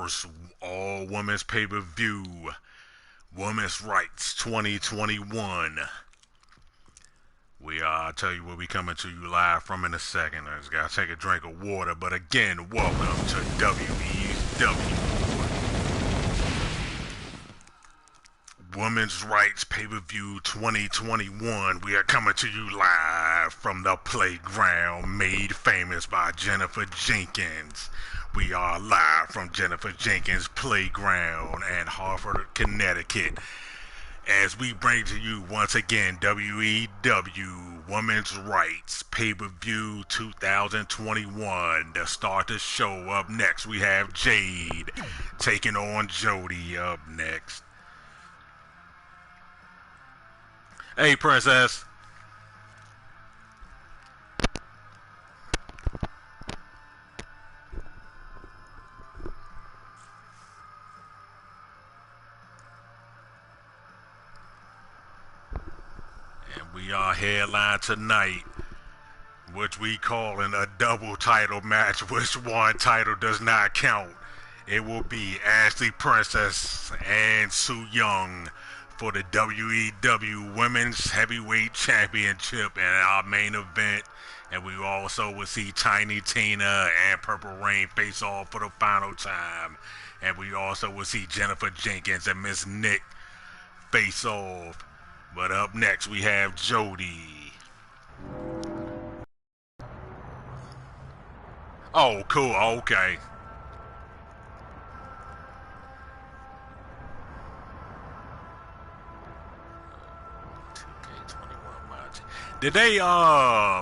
first all women's pay-per-view, Women's Rights 2021. Tell you where we coming to you live from in a second. I just gotta take a drink of water. But again, welcome to WEW. Women's Rights Pay-Per-View 2021. We are coming to you live from the playground made famous by Jennifer Jenkins. We are live from Jennifer Jenkins' playground in Hartford, Connecticut, as we bring to you once again WEW Women's Rights Pay-Per-View 2021. To start the show, up next we have Jade taking on Jody up next. Hey, Princess. And we are headline tonight, which we calling a double title match, which one title does not count. It will be Ashley Princess and Su Yung for the WEW Women's Heavyweight Championship in our main event. And we also will see Tiny Tina and Purple Rain face off for the final time. And we also will see Jennifer Jenkins and Miss Nick face off. But up next we have Jody. Oh, cool. Okay. Did they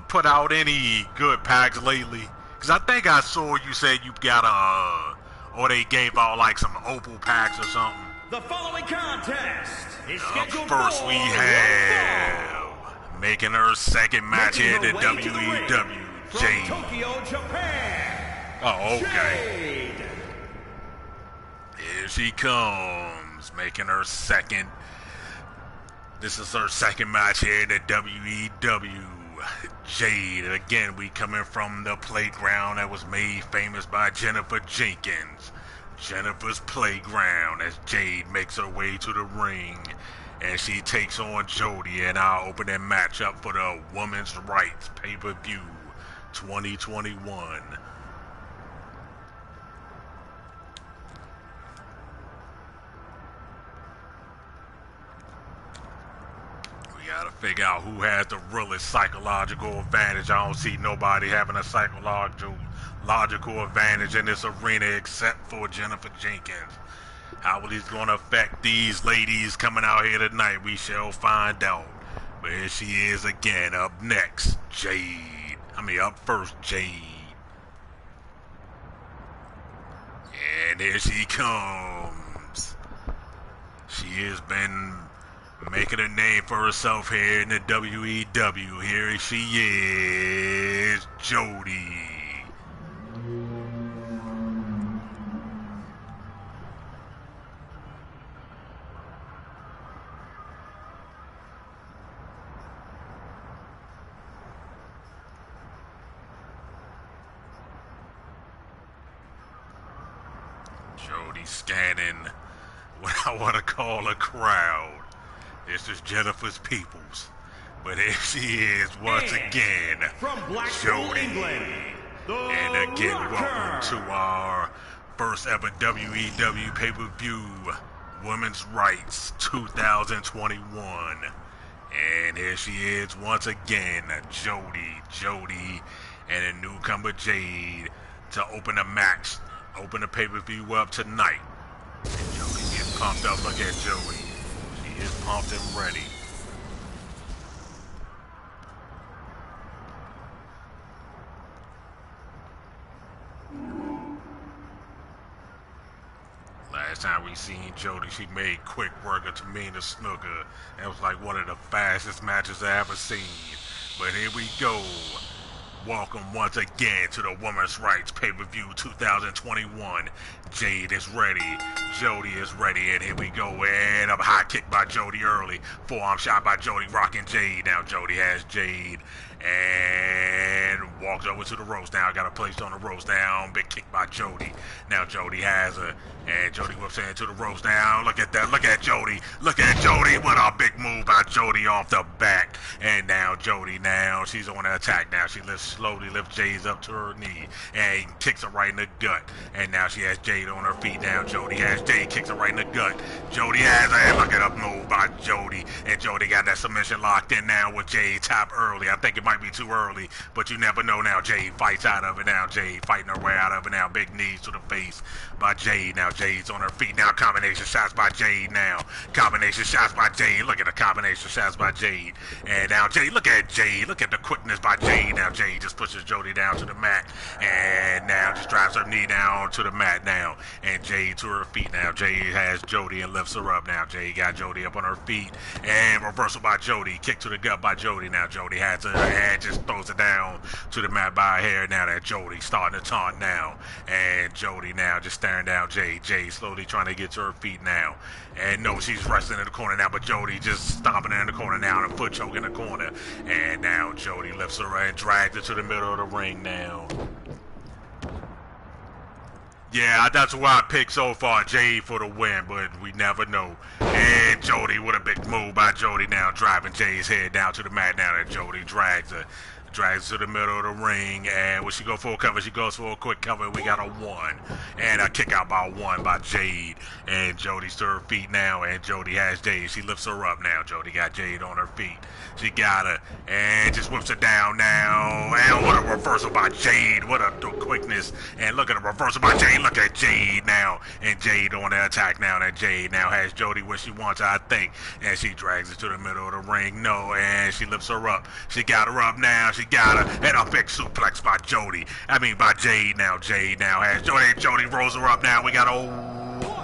put out any good packs lately? Cause I think I saw you said you got or they gave out like some Opal packs or something. The following contest is scheduled first for we have making her second match here at the WEW, Jade. Tokyo, Japan. Oh, okay. Jade. Here she comes, making her second. This is her second match here at the WEW, Jade. And again, we coming from the playground that was made famous by Jennifer Jenkins. Jennifer's playground, as Jade makes her way to the ring. And she takes on Jody in our opening matchup for the Women's Rights Pay-Per-View 2021. Gotta figure out who has the realest psychological advantage. I don't see nobody having a psychological advantage in this arena except for Jennifer Jenkins. How is it going to affect these ladies coming out here tonight? We shall find out. But here she is again. Up next, Jade. Up first, Jade. And here she comes. She has been making a name for herself here in the WEW. Here she is, Jody. Jody scanning what I want to call a crowd. This is Jennifer's peoples. But here she is once again, from Jody. England, And again, welcome to our first ever WEW pay-per-view, Women's Rights 2021. And here she is once again, Jody, and a newcomer Jade to open the match, open the pay-per-view up tonight. And Jody gets pumped up. Look at Jody. She is pumped and ready. Last time we seen Jody, she made quick work of Tamina Snuka. That was like one of the fastest matches I ever seen. But here we go. Welcome once again to the Women's Rights Pay-Per-View 2021. Jade is ready. Jody is ready. And here we go. And a high kick by Jody early. Forearm shot by Jody, rocking Jade. Now Jody has Jade. And walks over to the ropes now. Got her placed on the ropes now. Big kick by Jody. Now Jody has her. And Jody whips into the ropes now. Look at that. Look at Jody. Look at Jody. What a big move by Jody off the back. And now Jody now. She's on the attack now. She slowly lifts Jade up to her knee. And kicks her right in the gut. And now she has Jade on her feet now. Jody has Jade. Kicks her right in the gut. Jody has her. And look at a move by Jody. And Jody got that submission locked in now with Jade top early. I think it might be too early. But you never know now. Jade fights out of it now. Jade fighting her way out of it now. Big knees to the face by Jade. Now Jade's on her feet now. Combination shots by Jade now. Combination shots by Jade. Look at the combination shots by Jade. And now Jade. Look at Jade. Look at the quickness by Jade. Now Jade just pushes Jody down to the mat. And now just drives her knee down to the mat now. And Jade to her feet now. Jade has Jody and lifts her up now. Jade got Jody up on her feet. And reversal by Jody. Kick to the gut by Jody. Now Jody has her and just throws it down to the mat by her hair. Now that Jody starting to taunt now. And Jody now just staring down Jade. Jade slowly trying to get to her feet now. And no, she's wrestling in the corner now, but Jody just stomping her in the corner now and a foot choke in the corner. And now Jody lifts her and drags her to the middle of the ring now. Yeah, that's why I picked so far Jade for the win, but we never know. And Jody with a big move by Jody now, driving Jade's head down to the mat now that Jody drags her to the middle of the ring, and when she go for a cover, she goes for a quick cover. We got a 1 and a kick out by 1 by Jade, and Jody's to her feet now, and Jody has Jade. She lifts her up now. Jody got Jade on her feet. She got her and just whips her down now, and what a reversal by Jade. What a quickness, and look at the reversal by Jade. Look at Jade now, and Jade on the attack now. That Jade now has Jody where she wants her, I think, and she drags her to the middle of the ring. No, and she lifts her up. She got her up now. She got her, and a big suplex by Jody. By Jade now. Jade now has Jody. Jody rolls her up now. We got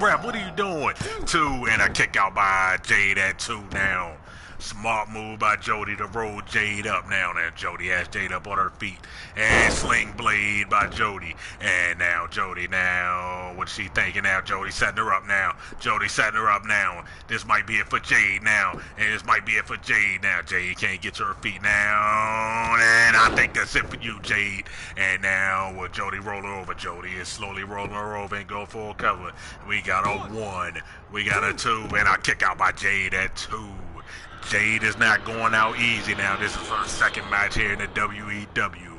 ref, what are you doing? 2 and a kick out by Jade at 2 now. Smart move by Jody to roll Jade up now. Now Jody has Jade up on her feet. And sling blade by Jody. And now Jody now, what's she thinking now? Jody setting her up now. Jody setting her up now. This might be it for Jade now. And this might be it for Jade now. Jade can't get to her feet now. And I think that's it for you, Jade. And now with Jody rolling over. Jody is slowly rolling her over and go for a cover. We got a 1. We got a 2. And a kick out by Jade at 2. Jade is not going out easy now. This is her second match here in the WEW.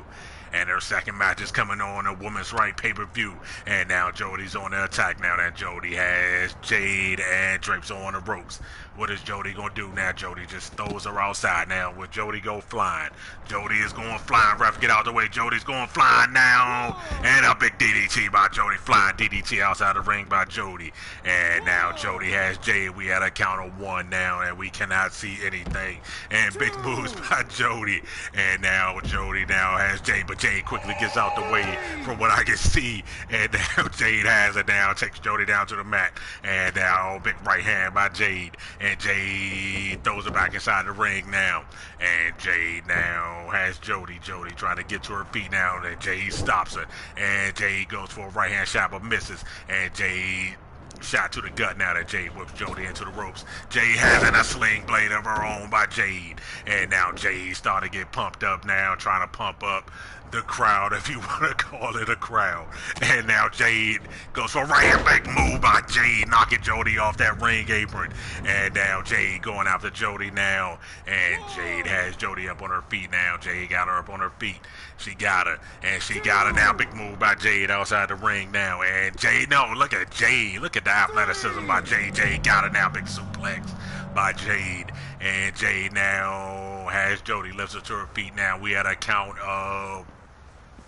And her second match is coming on a Women's Right pay-per-view. And now Jody's on the attack now. That Jody has Jade and drapes her on the ropes. What is Jody going to do now? Jody just throws her outside now. Will Jody go flying? Jody is going flying. Ref, get out the way. Jody's going flying now. And a big DDT by Jody. Flying DDT outside the ring by Jody. And now Jody has Jade. We had a count of 1 now, and we cannot see anything. And big moves by Jody. And now Jody now has Jade, but Jade quickly gets out the way from what I can see. And now Jade has it down, takes Jody down to the mat. And now big right hand by Jade. And Jade throws her back inside the ring now. And Jade now has Jody. Jody trying to get to her feet now. And Jade stops her. And Jade goes for a right hand shot but misses. And Jade shot to the gut now that Jade whips Jody into the ropes. Jade having a sling blade of her own by Jade. And now Jade starting to get pumped up now, trying to pump up the crowd, if you want to call it a crowd. And now Jade goes for a right hand back move by Jade, knocking Jody off that ring apron. And now Jade going after Jody now. And Jade has Jody up on her feet now. Jade got her up on her feet. She got her. And she got her now. Big move by Jade outside the ring now. And Jade, no, look at Jade. Look at the athleticism by Jade. Jade got her now. Big suplex by Jade. And Jade now has Jody, lifts her to her feet now. We had a count of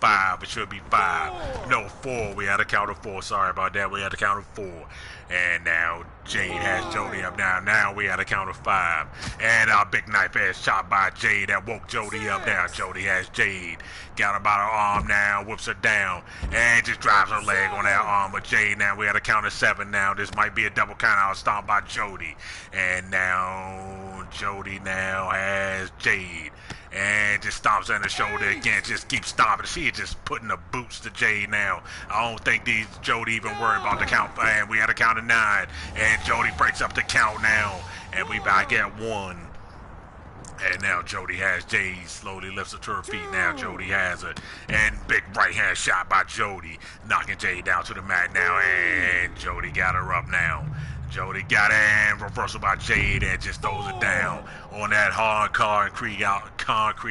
5. It should be 5. No, 4. We had a count of 4. Sorry about that. We had a count of 4. And now Jade has Jody up now. Now we had a count of 5. And a big knife edge shot by Jade that woke Jody up now. Jody has Jade. Got her by her arm now. Whips her down. And just drives her leg on that arm. But Jade now, we had a count of 7 now. This might be a double count out stomp by Jody. And now Jody now has Jade. And just stomps her in the shoulder again. Just keeps stomping. She is just putting the boots to Jade now. I don't think Jody even worried about the count. And we had a count of 9. And Jody breaks up the count now. And we back at 1. And now Jody has Jade slowly lifts her to her feet. Now Jody has her. And big right hand shot by Jody. Knocking Jade down to the mat now. And Jody got her up now. Jody got it, and reversal by Jade, and just throws it down on that hard concrete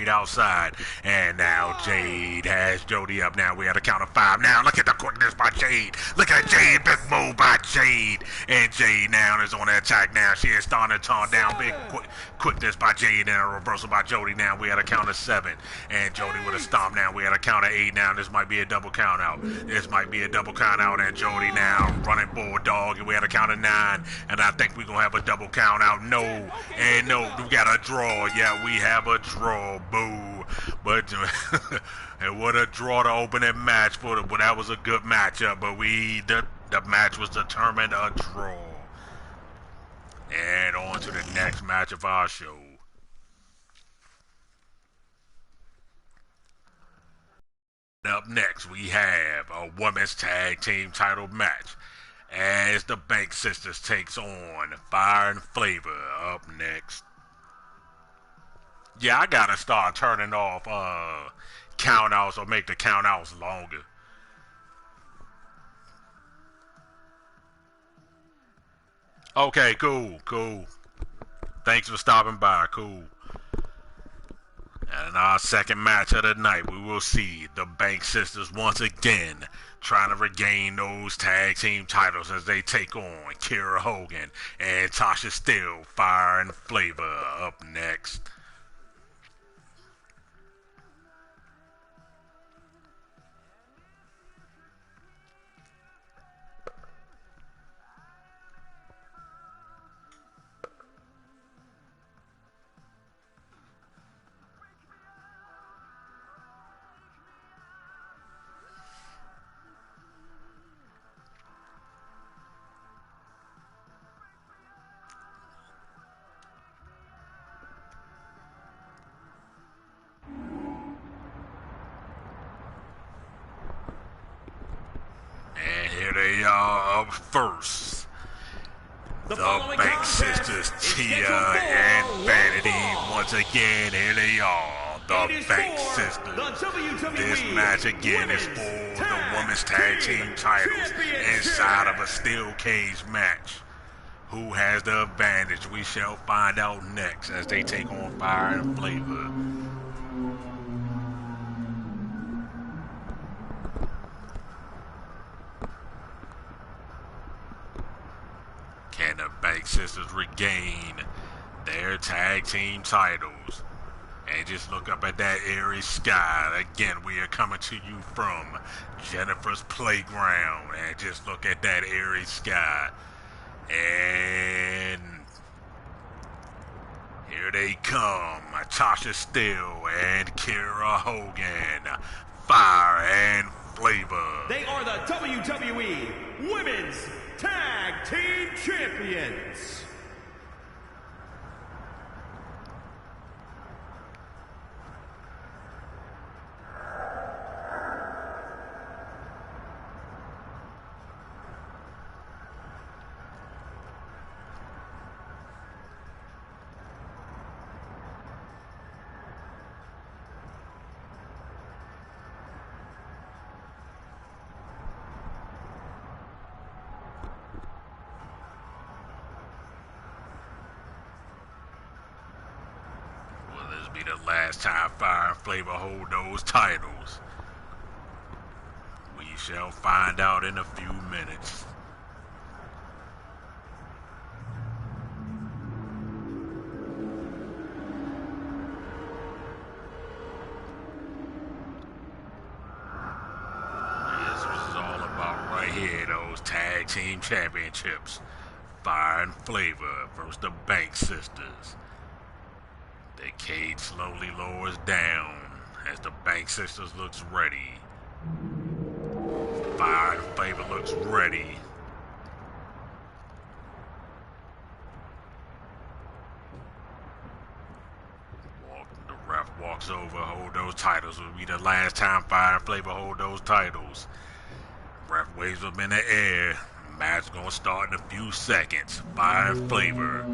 outside. And now Jade has Jody up. Now we at a count of 5. Now look at the quickness by Jade. Look at Jade, big move by Jade. And Jade now is on the attack now. She is starting to turn down. Big quickness by Jade, and a reversal by Jody. Now we at a count of 7. And Jody with a stomp now. We at a count of 8 now. This might be a double count out. This might be a double count out. And Jody now running bulldog. And we at a count of 9. And I think we're going to have a double count out. No. And no. We got a draw. Yeah, we have a draw. Boo. But and what a draw to open that match for. But that was a good matchup. But the match was determined a draw. And on to the next match of our show. Up next, we have a women's tag team title match as the Bank Sisters takes on Fire and Flavor. Up next. Yeah, I gotta start turning off countouts or make the countouts longer. Okay, cool. Thanks for stopping by. Cool. And in our second match of the night, we will see the Bank Sisters once again trying to regain those tag team titles as they take on Kiera Hogan and Tasha Steele, Fire and Flavor. Up next. And here they are up first. The Bank Sisters, Tia and Vanity. Once again, here they are. The Bank Sisters. This match again is for the women's tag team titles inside of a steel cage match. Who has the advantage? We shall find out next as they take on Fire and Flavor. Can the Bank Sisters regain their tag team titles? And just look up at that airy sky. Again, we are coming to you from Jennifer's Playground. And just look at that airy sky. And here they come. Tasha Steele and Kiera Hogan. Fire and Flavor. They are the WWE Women's Tag Team Champions. Be the last time Fire and Flavor hold those titles. We shall find out in a few minutes. This was all about right here, those tag team championships. Fire and Flavor versus the Bank Sisters. The cage slowly lowers down as the Bank Sisters looks ready. Fire and Flavor looks ready. The ref walks over, hold those titles. Will be the last time Fire and Flavor hold those titles. Ref waves them in the air. Match gonna start in a few seconds. Fire and Flavor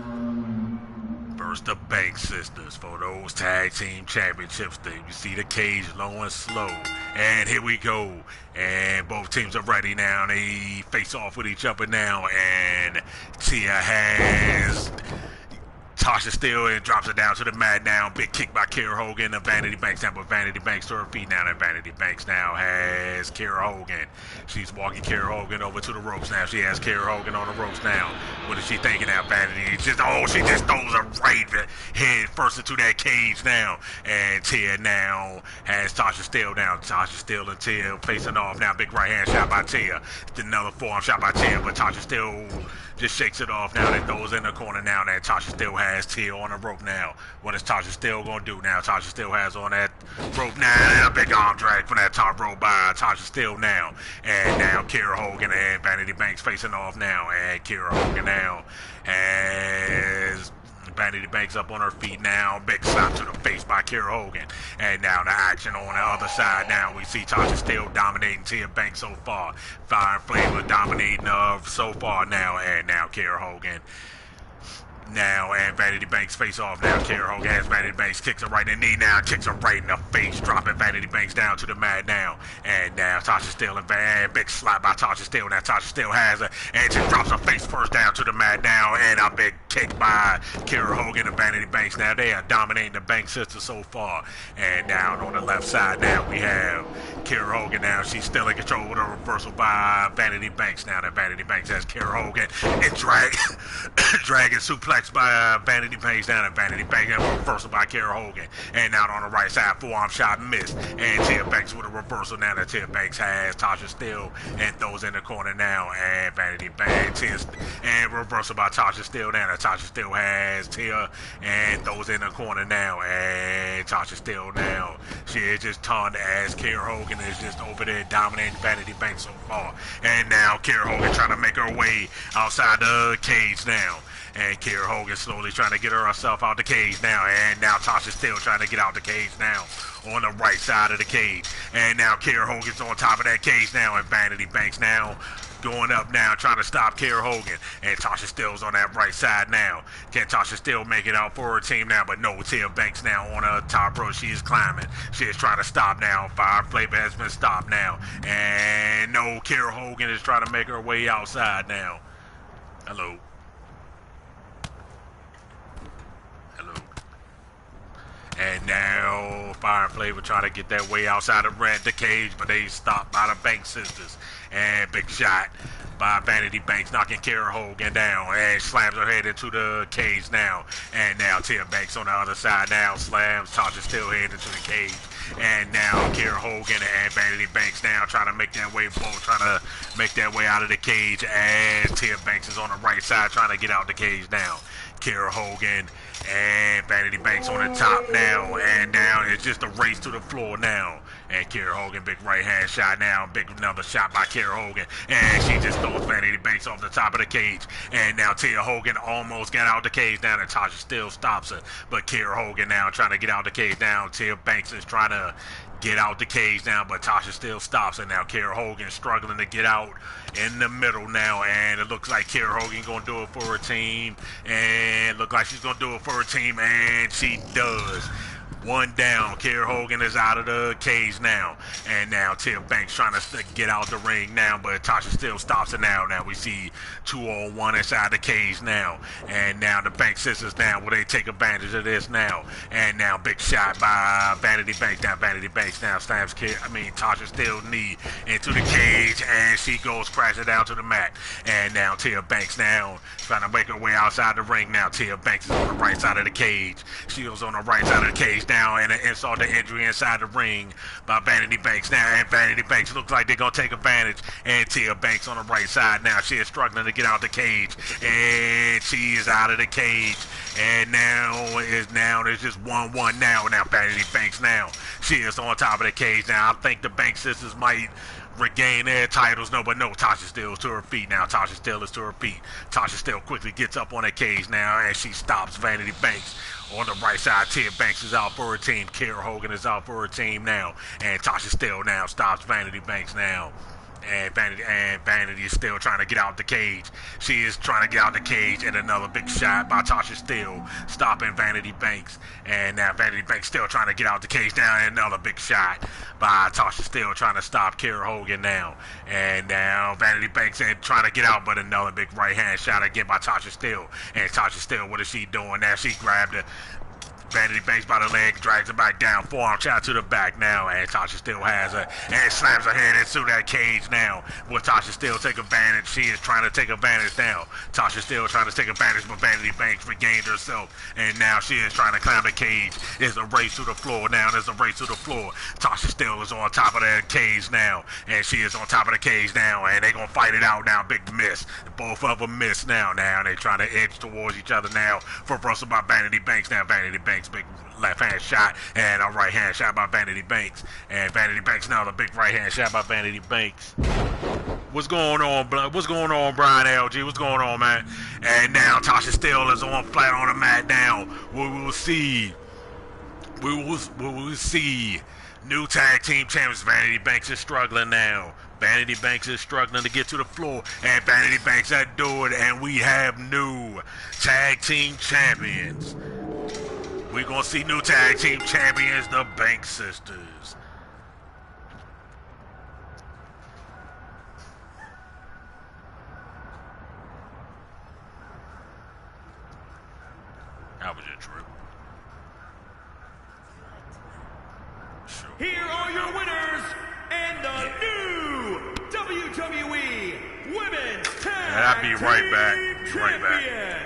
versus the Bank Sisters for those tag team championships. There you see the cage low and slow. And here we go. And both teams are ready now. They face off with each other now. And Tia has Tasha Steele and drops it down to the mat now. Big kick by Kara Hogan. And Vanity Banks now, but Vanity Banks to her feet now. And Vanity Banks now has Kara Hogan. She's walking Kara Hogan over to the ropes now. She has Kara Hogan on the ropes now. What is she thinking now, Vanity? She just throws her right head first into that cage now. And Tia now has Tasha Steele now. Tasha Steele and Tia facing off now. Big right hand shot by Tia. Another forearm shot by Tia, but Tasha Steele just shakes it off now. That throws in the corner now. That Tasha Steele has Tia on the rope now. What is Tasha Steele gonna do now? Tasha Steele has on that rope now. And a big arm drag from that top rope by Tasha Steele now. And now Kara Hogan and Vanity Banks facing off now. And Kara Hogan now has Vanity Banks up on her feet now. Big slap to the face by Kara Hogan. And now the action on the other side now. We see Tasha Steele dominating Tia Banks so far. Fire and Flame dominating so far now. And now Kara Hogan. Now, and Vanity Banks face off now. Kara Hogan has Vanity Banks, kicks her right in the knee now, kicks her right in the face, dropping Vanity Banks down to the mat now. And now Tasha Steele and big slap by Tasha Steele. Now Tasha Steele has her, and she drops her face first down to the mat now. And a big kick by Kara Hogan and Vanity Banks. Now they are dominating the Bank Sisters so far. And down on the left side now we have Kara Hogan now. She's still in control with a reversal by Vanity Banks now. That Vanity Banks has Kara Hogan and dragging suplex by Vanity Banks down at Vanity Banks and a reversal by Kara Hogan. And out on the right side, forearm shot missed. And Tia Banks with a reversal now that Tia Banks has Tasha Steele and throws in the corner now. And Vanity Banks and reversal by Tasha Steele now that Tasha Steele has Tia and throws in the corner now. And Tasha Steele now, she is just turned as Kara Hogan is just over there dominating Vanity Banks so far. And now Kara Hogan trying to make her way outside the cage now. And Kara Hogan slowly trying to get herself out the cage now. And now Tasha Steele trying to get out the cage now on the right side of the cage. And now Kara Hogan's on top of that cage now. And Vanity Banks now going up now, trying to stop Kara Hogan. And Tasha Steele's on that right side now. Can Tasha Steele make it out for her team now? But no, Tia Banks now on the top rope. She is climbing. She is trying to stop now. Fire Flavor has been stopped now. And no, Kara Hogan is trying to make her way outside now. Hello. And now Fire and Flavor trying to get their way outside of the cage, but they stopped by the Bank Sisters. And big shot by Vanity Banks, knocking Kara Hogan down and slams her head into the cage now. And now Tia Banks on the other side now slams Tasha Steele head into the cage. And now Kara Hogan and Vanity Banks now trying to make their way out of the cage. And Tia Banks is on the right side trying to get out the cage now. Kara Hogan and Vanity Banks on the top now, and now it's just a race to the floor now. And Kara Hogan, big right hand shot now, big another shot by Kara Hogan, and she just throws Vanity Banks off the top of the cage. And now Tia Hogan almost got out the cage now, and Tasha Steele stops her, but Kara Hogan now trying to get out the cage now. Tia Banks is trying to get out the cage now, but Tasha Steele stops her now. Kara Hogan struggling to get out in the middle now, and it looks like Kara Hogan gonna do it for her team, and look like she's gonna do it for her team, and she does. One down. Kara Hogan is out of the cage now. And now Tia Banks trying to get out the ring now, but Tasha Steele stops it now. Now we see 2-on-1 inside the cage now. And now the Bank Sisters now, will they take advantage of this now? And now big shot by Vanity Banks. Now Vanity Banks now slams Tasha Steele's knee into the cage, and she goes crashing down to the mat. And now Tia Banks now trying to make her way outside the ring now. Tia Banks is on the right side of the cage. Shields on the right side of the cage now, and an insult to injury inside the ring by Vanity Banks now. And Vanity Banks looks like they're going to take advantage. And Tia Banks on the right side now. She is struggling to get out the cage, and she is out of the cage. And now there's just 1-1 now. Now Vanity Banks now. She is on top of the cage now. I think the Bank Sisters might regain their titles. No, Tasha Steele is to her feet now. Tasha Steele is to her feet. Tasha Steele quickly gets up on that cage now, and she stops Vanity Banks. On the right side, Tia Banks is out for her team. Kara Hogan is out for her team now. And Tasha Steele now stops Vanity Banks now. Vanity is still trying to get out the cage. She is trying to get out the cage, and another big shot by Tasha Steele, stopping Vanity Banks. And now Vanity Banks still trying to get out the cage now, and another big shot by Tasha Steele trying to stop Kiera Hogan now. And now Vanity Banks ain't trying to get out, but another big right hand shot again by Tasha Steele. And Tasha Steele, what is she doing now? She grabbed the Vanity Banks by the leg, drags her back down, forearm shot to the back now, and Tasha still has her, and slams her head into that cage now. Will Tasha still take advantage? She is trying to take advantage now. Tasha still trying to take advantage, but Vanity Banks regained herself, and now she is trying to climb the cage. It's a race to the floor now. There's a race to the floor. Tasha still is on top of that cage now, and she is on top of the cage now, and they gonna fight it out now. Big miss. Both of them miss now. Now they trying to edge towards each other now for Russell by Vanity Banks. Now Vanity Banks, big left hand shot and a right hand shot by Vanity Banks. And Vanity Banks now the big right hand shot by Vanity Banks. What's going on, Brian LG? What's going on, man? And now Tasha Steele is on flat on the mat now. We will see new tag team champions. Vanity Banks is struggling now. Vanity Banks is struggling to get to the floor, and Vanity Banks that do it, and we have new tag team champions. We're going to see new tag team champions, the Banks sisters. That was a trip. Sure. Here are your winners and the new WWE Women's Tag Team Champions.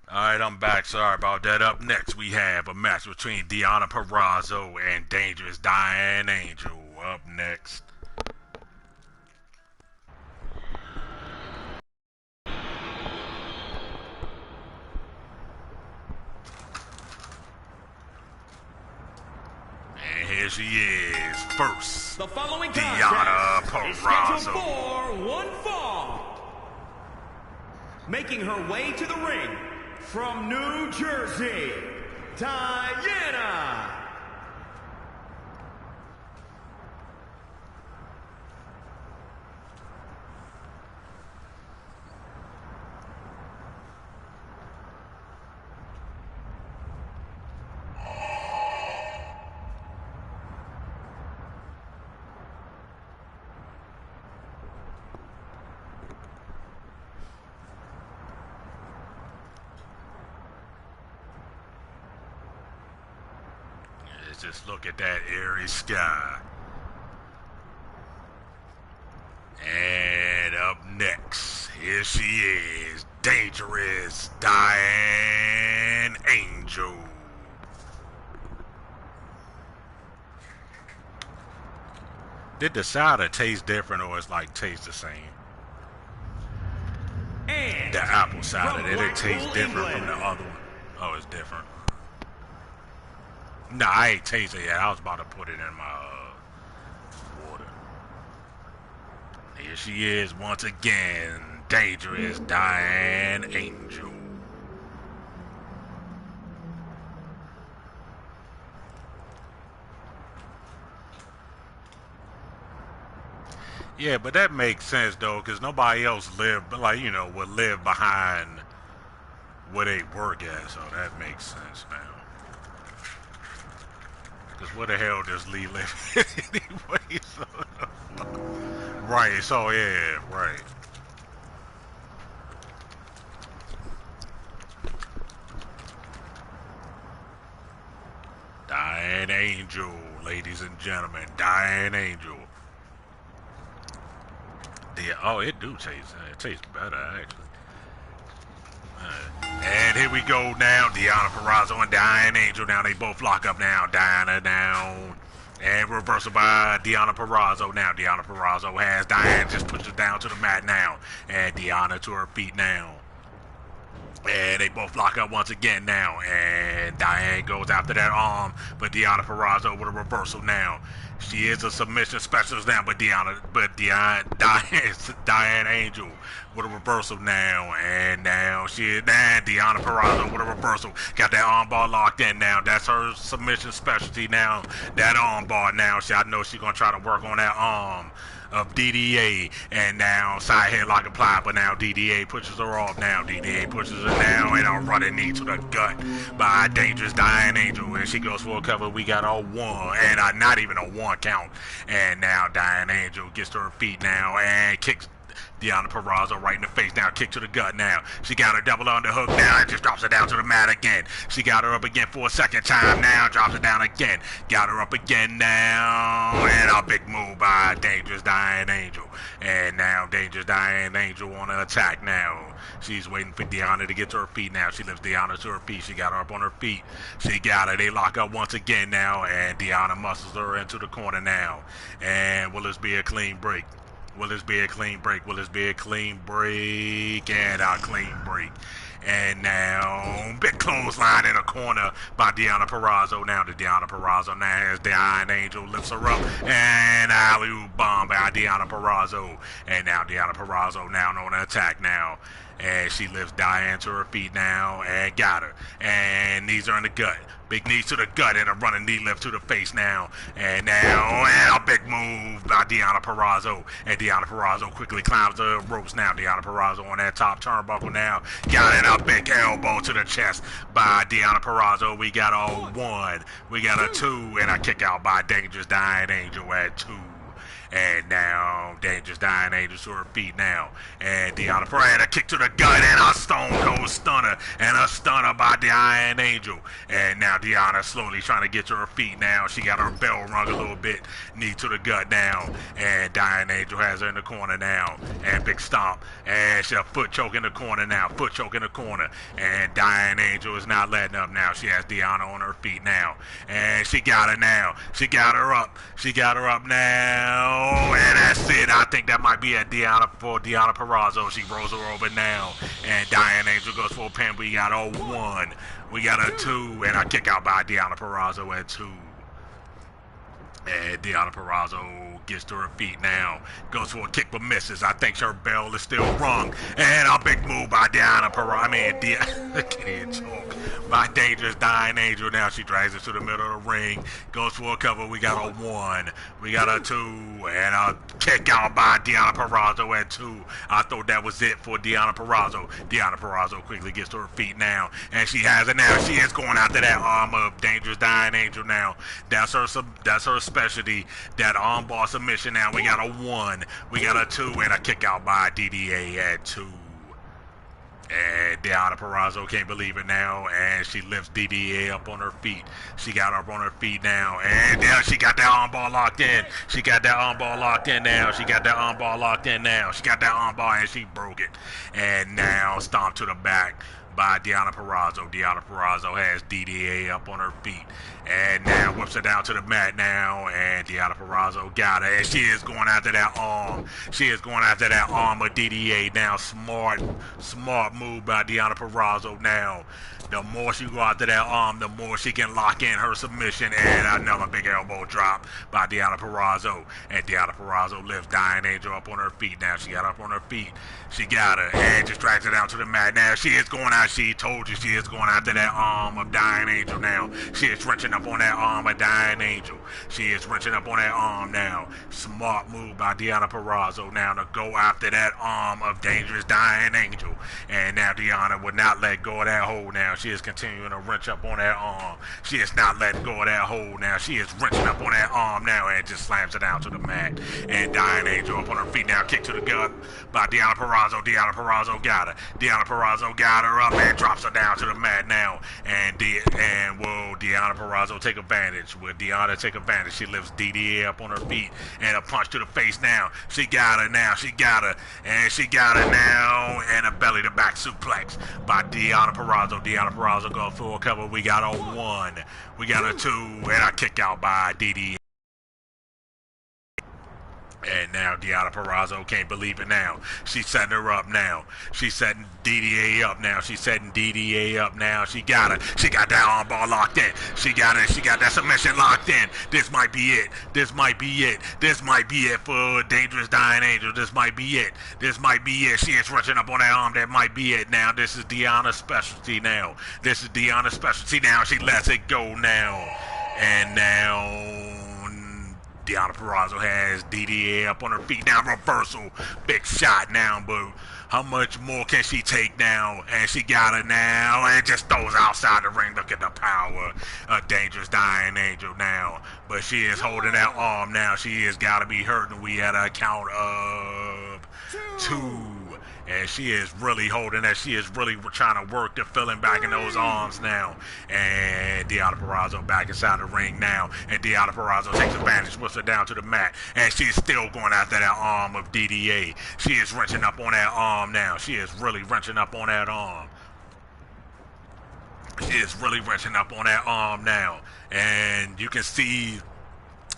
Alright, I'm back. Sorry about that. Up next, we have a match between Deonna Purrazzo and Dangerous Diane Angel. Up next. And here she is. First, The following Deonna contest is scheduled Purrazzo. for one fall. Making her way to the ring from New Jersey, Diana. Let's just look at that airy sky. And up next, here she is, Dangerous Diane Angel. Did the cider taste different or is like taste the same? And The apple cider, from did it taste Blackpool, different England. from the other one? Oh, it's different. Nah, I ain't tasted it yet. I was about to put it in my water. Here she is once again, Dangerous Diane Angel. Yeah, but that makes sense though, because nobody else lived, like, you know, would live behind where they work at, so that makes sense now. Because where the hell does Lee live anyway? So, right, so yeah, right. Diane Angel, ladies and gentlemen, Diane Angel. Oh, it do taste. It tastes better actually. And here we go now. Deonna Purrazzo and Diane Angel. Now they both lock up now. Diana down. And reversal by Deonna Purrazzo. Now Deonna Purrazzo has Diane just pushes down to the mat now. And Deonna to her feet now. And they both lock up once again now. And Diane goes after that arm. But Deonna Purrazzo with a reversal now. She is a submission specialist now, but Diane Angel with a reversal now, and now Deonna Purrazzo with a reversal. Got that armbar locked in now. That's her submission specialty now. That armbar now. I know she's gonna try to work on that arm of DDA, and now side headlock applied, but now DDA pushes her off now. DDA pushes her down, and a running knee to the gut by Dangerous Diane Angel, and she goes for a cover. We got a one, and not even a one count, and now Diane Angel gets to her feet now and kicks Deonna Purrazzo right in the face now, kick to the gut now. She got her double underhook now and just drops her down to the mat again. She got her up again for a second time now, drops her down again. Got her up again now, and a big move by Dangerous Diane Angel. And now Dangerous Diane Angel on the attack now. She's waiting for Deonna to get to her feet now. She lifts Deonna to her feet. She got her up on her feet. She got her. They lock up once again now, and Deonna muscles her into the corner now. And will this be a clean break? Will this be a clean break? Will this be a clean break? And a clean break. And now, big clothesline in a corner by Deonna Purrazzo. Now to Deonna Purrazzo. Now as Diane Angel lifts her up. And alley-oop bomb by Deonna Purrazzo. And now Deonna Purrazzo now on an attack now. And she lifts Diane to her feet now and got her. And knees are in the gut. Big knees to the gut and a running knee lift to the face now. And now, and a big move by Deonna Purrazzo. And Deonna Purrazzo quickly climbs the ropes now. Deonna Purrazzo on that top turnbuckle now. Got it, a big elbow to the chest by Deonna Purrazzo. We got a one. We got a two and a kick out by Dangerous Diane Angel at two. And now Dangerous Dying Angel to her feet now. And Deanna Peraza a kick to the gut and a Stone Cold Stunner. And a stunner by Dying Angel. And now Deanna slowly trying to get to her feet now. She got her bell rung a little bit. Knee to the gut now. And Dying Angel has her in the corner now. And big stomp. And she a foot choke in the corner now. Foot choke in the corner. And Dying Angel is not letting up now. She has Deanna on her feet now. And she got her now. She got her up. She got her up now. And that's it. I think that might be a Deanna for Deanna Peraza. She rolls her over now. And Dying Angel goes for a pin. We got a 1. We got a 2. And a kick out by Deanna Peraza at 2. And Deanna Peraza gets to her feet now. Goes for a kick but misses. I think her bell is still rung. And a big move by Deanna Peraza. I can't even choke. By Dangerous Dying Angel. Now she drags it to the middle of the ring. Goes for a cover. We got a 1. We got a 2. And a kick out by Deanna Peraza at 2. I thought that was it for Deanna Peraza. Deanna Peraza quickly gets to her feet now. And she has it now. She is going after that arm of Dangerous Dying Angel now. That's her specialty. That armbar submission now. We got a 1. We got a 2. And a kick out by DDA at 2. And Deanna Peraza can't believe it now, and she lifts DDA up on her feet. She got up on her feet now, and now she got that armbar locked in. She got that armbar locked in now. She got that armbar locked in now. She got that armbar, and she broke it. And now stomp to the back by Deanna Peraza. Deanna Peraza has DDA up on her feet. And now whips her down to the mat now. And Deanna Peraza got her. And she is going after that arm. She is going after that arm of DDA now. Smart move by Deanna Peraza now. The more she go after that arm, the more she can lock in her submission. And another big elbow drop by Deanna Peraza. And Deanna Peraza lifts Dying Angel up on her feet now. She got up on her feet. She got her. And just drags her down to the mat now. She is going out. She told you she is going after that arm of Dying Angel now. She is wrenching up on that arm of Dying Angel. She is wrenching up on that arm now. Smart move by Deanna Peraza now to go after that arm of Dangerous Dying Angel. And now Deanna would not let go of that hold now. She is continuing to wrench up on that arm. She is not letting go of that hold now. She is wrenching up on that arm now and just slams it down to the mat. And Dying Angel up on her feet now. Kick to the gut by Deanna Peraza. Deanna Peraza got her. Deanna Peraza got her up and drops her down to the mat now. And will Deanna Peraza take advantage? Will Deanna take advantage? She lifts DDA up on her feet and a punch to the face now. She got her now. She got her. And she got her now. And a belly to back suplex by Deanna Peraza. Deanna Peraza goes for a cover. We got a 1. We got a 2. And a kick out by DDA. And now Deanna Peraza can't believe it now. She's setting her up now. She's setting DDA up now. She's setting DDA up now. She got her. She got that armbar locked in. She got it. She got that submission locked in. This might be it. This might be it. This might be it for Dangerous Dying Angel. This might be it. This might be it. She is wrenching up on that arm. That might be it now. This is Deanna's specialty now. This is Deanna's specialty now. She lets it go now. And now Deanna Peraza has DDA up on her feet now. Reversal. Big shot now, but how much more can she take now? And she got it now and just throws outside the ring. Look at the power of Dangerous Dying Angel now. But she is holding that arm now. She has got to be hurting. We had a count of 2. And she is really holding that. She is really trying to work the feeling back in those arms now. And Deanna Peraza back inside the ring now. And Deanna Peraza takes advantage, puts her down to the mat. And she's still going after that arm of DDA. She is wrenching up on that arm now. She is really wrenching up on that arm. She is really wrenching up on that arm now. And you can see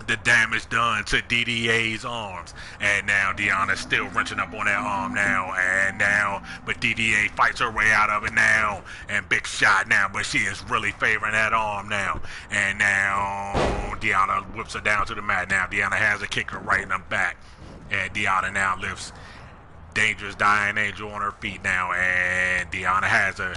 the damage done to DDA's arms. And now Deanna's still wrenching up on that arm now. And now, but DDA fights her way out of it now. And big shot now, but she is really favoring that arm now. And now Deanna whips her down to the mat now. Deanna has a kicker right in the back. And Deanna now lifts Dangerous Dying Angel on her feet now. And Deanna has her.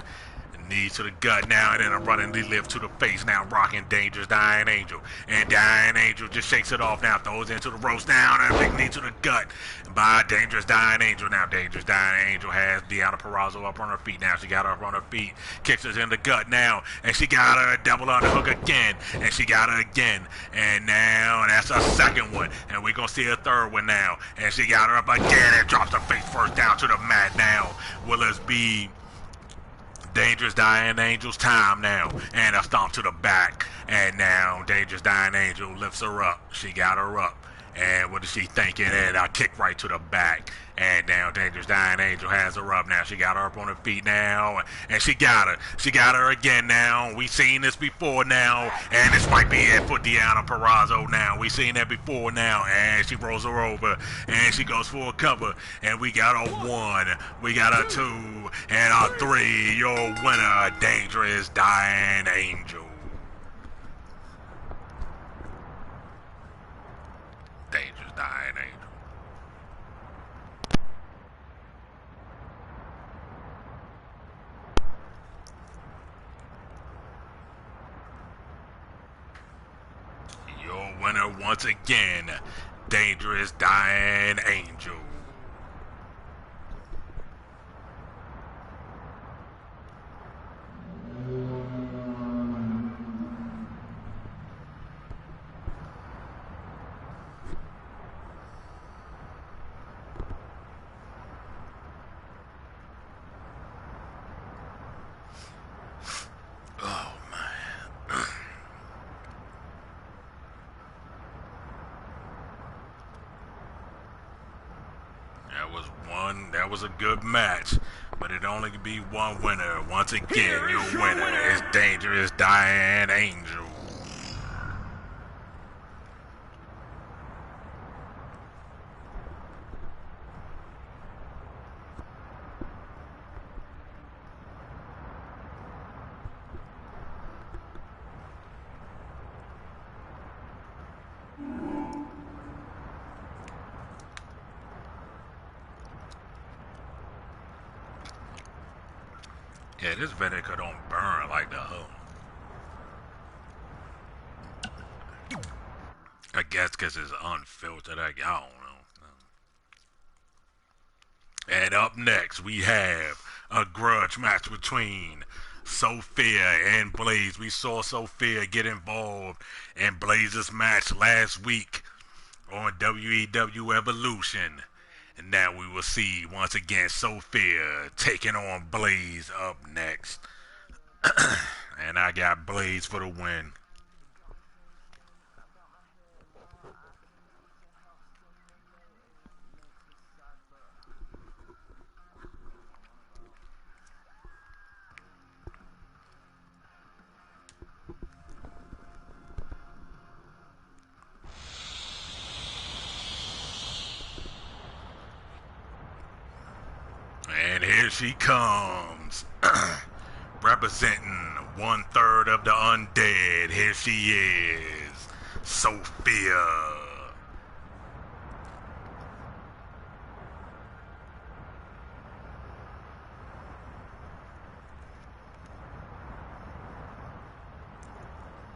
Knees to the gut now, and then a running knee lift to the face now, rocking Dangerous Dying Angel. And Dying Angel just shakes it off now, throws into the ropes down, and a big knee to the gut by Dangerous Dying Angel. Now Dangerous Dying Angel has Deonna Purrazzo up on her feet now. She got her up on her feet, kicks her in the gut now, and she got her double underhook again, and she got her again. And now that's a second one, and we're going to see a third one now. And she got her up again and drops her face first down to the mat now. Will this be Dangerous Dying Angel's time now? And a stomp to the back. And now Dangerous Dying Angel lifts her up. She got her up. And what is she thinking? And a kick right to the back. And now Dangerous Dying Angel has her up now. She got her up on her feet now. And she got her. She got her again now. We've seen this before now. And this might be it for Deonna Purrazzo now. We've seen that before now. And she rolls her over. And she goes for a cover. And we got a 1. We got a 2. And a 3. Your winner, Dangerous Dying Angel. Dangerous Dying Angel. Your winner once again, Dangerous Dying Angel. That was a good match, but it only could be one winner. Once again, your winner is Dangerous Dying Angel. Yeah, this vinegar don't burn like the hoe. I guess because it's unfiltered. I don't know. And up next, we have a grudge match between Sophia and Blaze. We saw Sophia get involved in Blaze's match last week on WEW Evolution. And now we will see once again Sophia taking on Blaze up next. And I got Blaze for the win. And here she comes, representing 1/3 of the undead. Here she is, Sophia.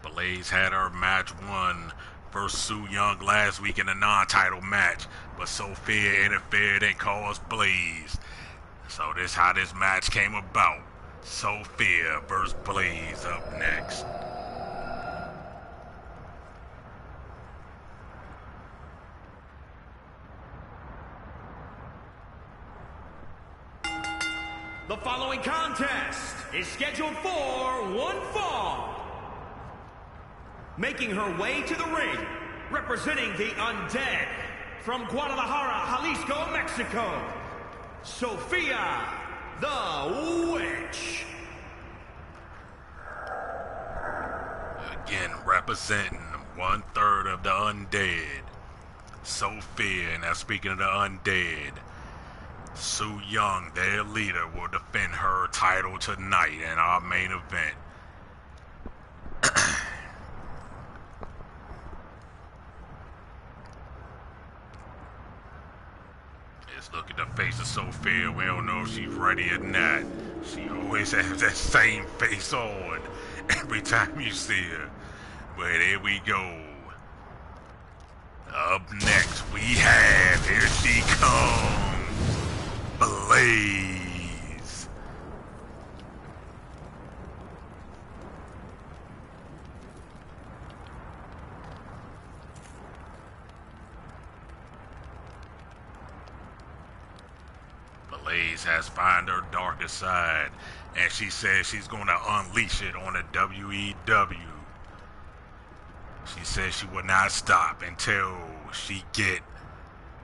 Blaze had her match won versus Su Yung last week in a non-title match, but Sophia interfered and caused Blaze. So this is how this match came about. Sophia versus Blaze up next. The following contest is scheduled for one fall. Making her way to the ring, representing the Undead from Guadalajara, Jalisco, Mexico, Sophia the Witch. Again, representing 1/3 of the undead, Sophia. Now speaking of the undead, Su Yung, their leader, will defend her title tonight in our main event. Just look at the face of Sophia. We don't know if she's ready or not. She always has that same face on every time you see her. But here we go. Up next, we have, here she comes, Blaze. Blaze has found her darker side, and she says she's going to unleash it on the WEW. She says she will not stop until she get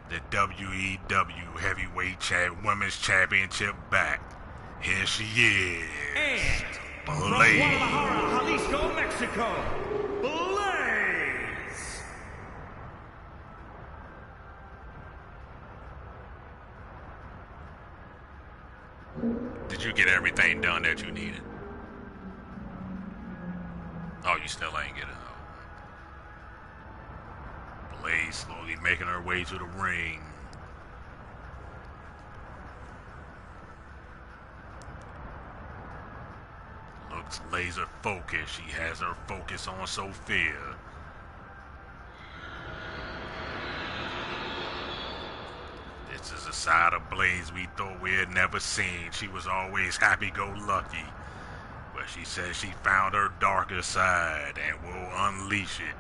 the WEW Heavyweight Women's Championship back. Here she is. And Blaze. from Guadalajara, Jalisco, Mexico, Blaze. Did you get everything done that you needed? Oh, you still ain't get it. Blaze slowly making her way to the ring. Looks laser focused. She has her focus on Sophia. This is a side of Blaze we thought we had never seen. She was always happy-go-lucky. But she says she found her darker side and will unleash it.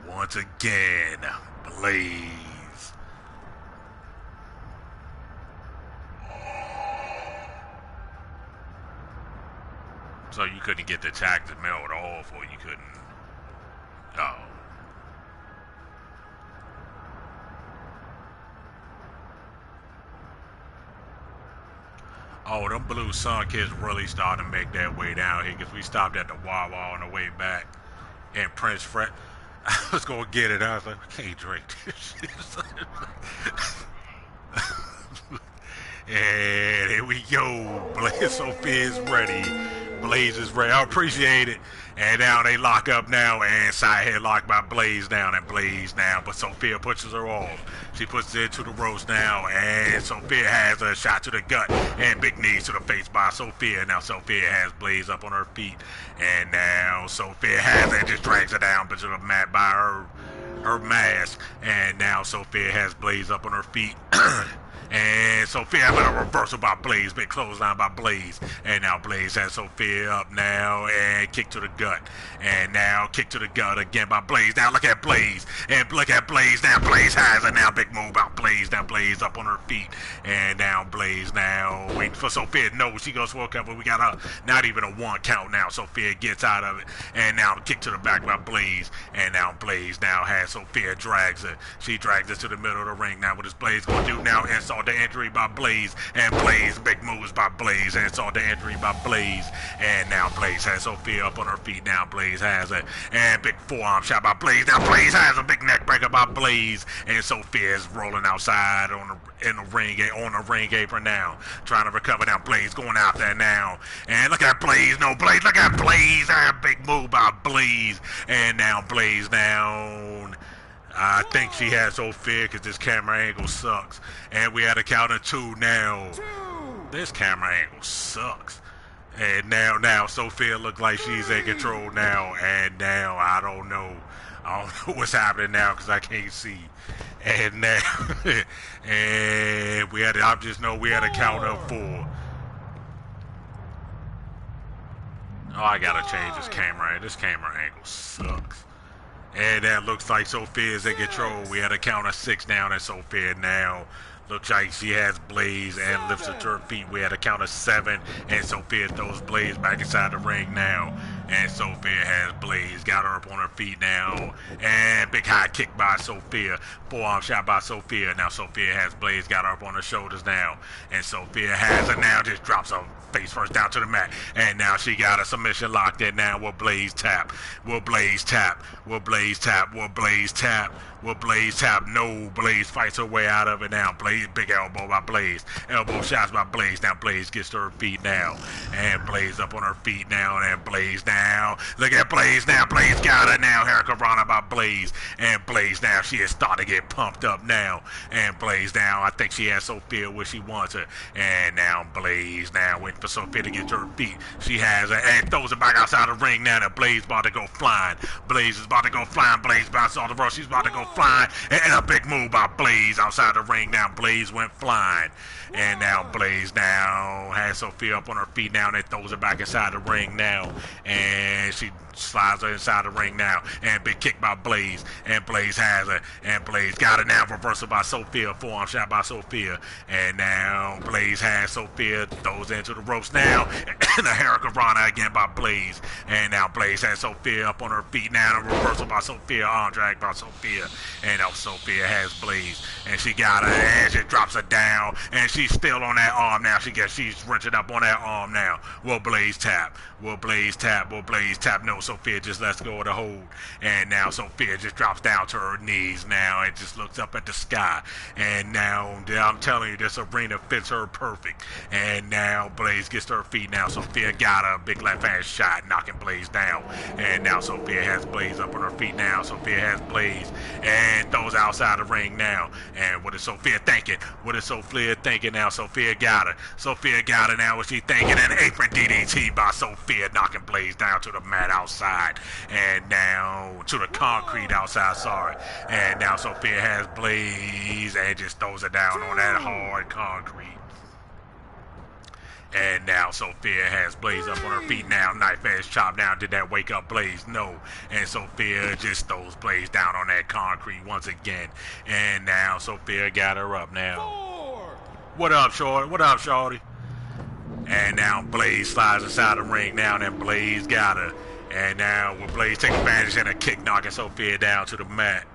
Once again, Blaze. So you couldn't get the attack to melt off, or you couldn't... Oh. Oh, them Blue Sun kids really starting to make their way down here, because we stopped at the Wawa on the way back. And Prince Fred... I was gonna get it. I was like, I can't drink this shit. And here we go. Blaze Sophia's ready. Blaze is ready. I appreciate it. And now they lock up now, and side headlock by Blaze down, and Blaze now. But Sophia pushes her off. She puts it into the ropes now, and Sophia has a shot to the gut and big knees to the face by Sophia. Now Sophia has Blaze up on her feet, and now Sophia has it, just drags her down to the mat by her mask, and now Sophia has Blaze up on her feet. And Sophia having a reversal by Blaze, big clothesline by Blaze, and now Blaze has Sophia up now, and kick to the gut, and now kick to the gut again by Blaze. Now look at Blaze, and look at Blaze. Now Blaze has it. Now big move by Blaze. Now Blaze up on her feet, and now Blaze now waiting for Sophia. No, she goes for a cover. We got a not even a one count now. Sophia gets out of it, and now kick to the back by Blaze, and now Blaze now has Sophia drags her. She drags her to the middle of the ring. Now what is Blaze gonna do now? And saw the entry by Blaze, and Blaze big moves by Blaze, and saw the entry by Blaze, and now Blaze has Sophia up on her feet. Now Blaze has it, and big forearm shot by Blaze. Now Blaze has a big neck breaker by Blaze, and Sophia is rolling outside on the ring apron now, trying to recover. Now Blaze going out there now, and look at Blaze. No Blaze, look at Blaze, and a big move by Blaze, and now Blaze down. I think she has Sophia because this camera angle sucks. And we had a count of two now. This camera angle sucks. And now Sophia looks like she's in control now. And now I don't know what's happening now because I can't see. And now, and I just know we had a count of 4. Oh, I gotta change this camera. This camera angle sucks. And that looks like Sophia's in control. We had a count of 6 down, and Sophia now looks like she has Blaze and lifts her to her feet. We had a count of 7, and Sophia throws Blaze back inside the ring now. And Sophia has Blaze, got her up on her feet now. And big high kick by Sophia. Forearm shot by Sophia. Now Sophia has Blaze, got her up on her shoulders now. And Sophia has her now, just drops her face first down to the mat. And now she got a submission locked in now. Will Blaze tap? Will Blaze tap? Will Blaze tap? Will Blaze tap? Will Blaze tap? No. Blaze fights her way out of it now. Blaze, big elbow by Blaze. Elbow shots by Blaze. Now Blaze gets to her feet now. And Blaze up on her feet now. And Blaze now now. Look at Blaze now. Blaze got her now. Hurricanrana by Blaze. And Blaze now, she is starting to get pumped up now. And Blaze now, I think she has Sophia where she wants her. And now Blaze now waiting for Sophia to get to her feet. She has her and throws her back outside the ring now. That Blaze about to go flying. Blaze is about to go flying. Blaze bounces off the rope. She's about to go flying. And a big move by Blaze outside the ring now. Blaze went flying. And now Blaze now has Sophia up on her feet now and throws her back inside the ring now. And she slides her inside the ring now. And big kick by Blaze. And Blaze has her. And Blaze got it now. Reversal by Sophia. Forearm shot by Sophia. And now Blaze has Sophia. Throws into the ropes now. And a Hurricanrana again by Blaze. And now Blaze has Sophia up on her feet now. And a reversal by Sophia. Arm drag by Sophia. And now Sophia has Blaze. And she got her. And she drops her down. And she's still on that arm now. She's wrenching up on that arm now. Will Blaze tap? Will Blaze tap? Will Blaze tap? No, Sophia just lets go of the hold. And now Sophia just drops down to her knees now and just looks up at the sky. And now I'm telling you, this arena fits her perfect. And now Blaze gets to her feet now. Sophia got a big left hand shot, knocking Blaze down. And now Sophia has Blaze up on her feet now. Sophia has Blaze and throws outside the ring now. And what is Sophia thinking? What is Sophia thinking now? Sophia got her. Sophia got her now. What's she thinking? An apron DDT by Sophia, knocking Blaze down to the mat outside. And now to the concrete outside, sorry. And now Sophia has Blaze and just throws it down on that hard concrete. And now Sophia has Blaze up on her feet now. Knife edge chop down. Did that wake up Blaze? No. And Sophia just throws Blaze down on that concrete once again. And now Sophia got her up now. What up, shorty? What up, shorty? And now Blaze slides inside the ring now. And then Blaze got her. And now with Blaze taking advantage and a kick, knocking Sophia down to the mat.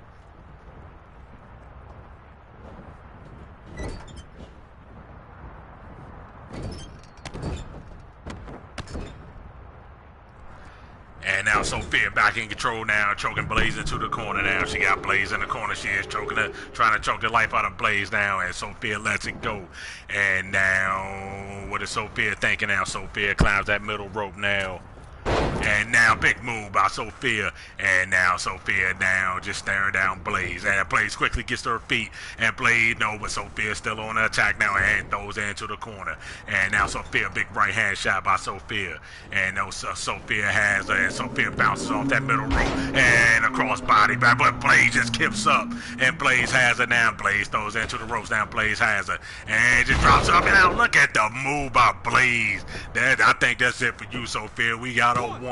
And now Sophia back in control now, choking Blaze into the corner now. She got Blaze in the corner. She is choking her, trying to choke the life out of Blaze now. And Sophia lets it go. And now, what is Sophia thinking now? Sophia climbs that middle rope now. And now big move by Sophia. And now Sophia now just staring down Blaze. And Blaze quickly gets to her feet. And Blaze, no, but Sophia's still on the attack now and throws her into the corner. And now Sophia, big right hand shot by Sophia. And no, Sophia has her. And Sophia bounces off that middle rope. And a crossbody back. But Blaze just kips up. And Blaze has her now. Blaze throws her into the ropes now. Blaze has her. And just drops her up. And now look at the move by Blaze. I think that's it for you, Sophia. We got a 1.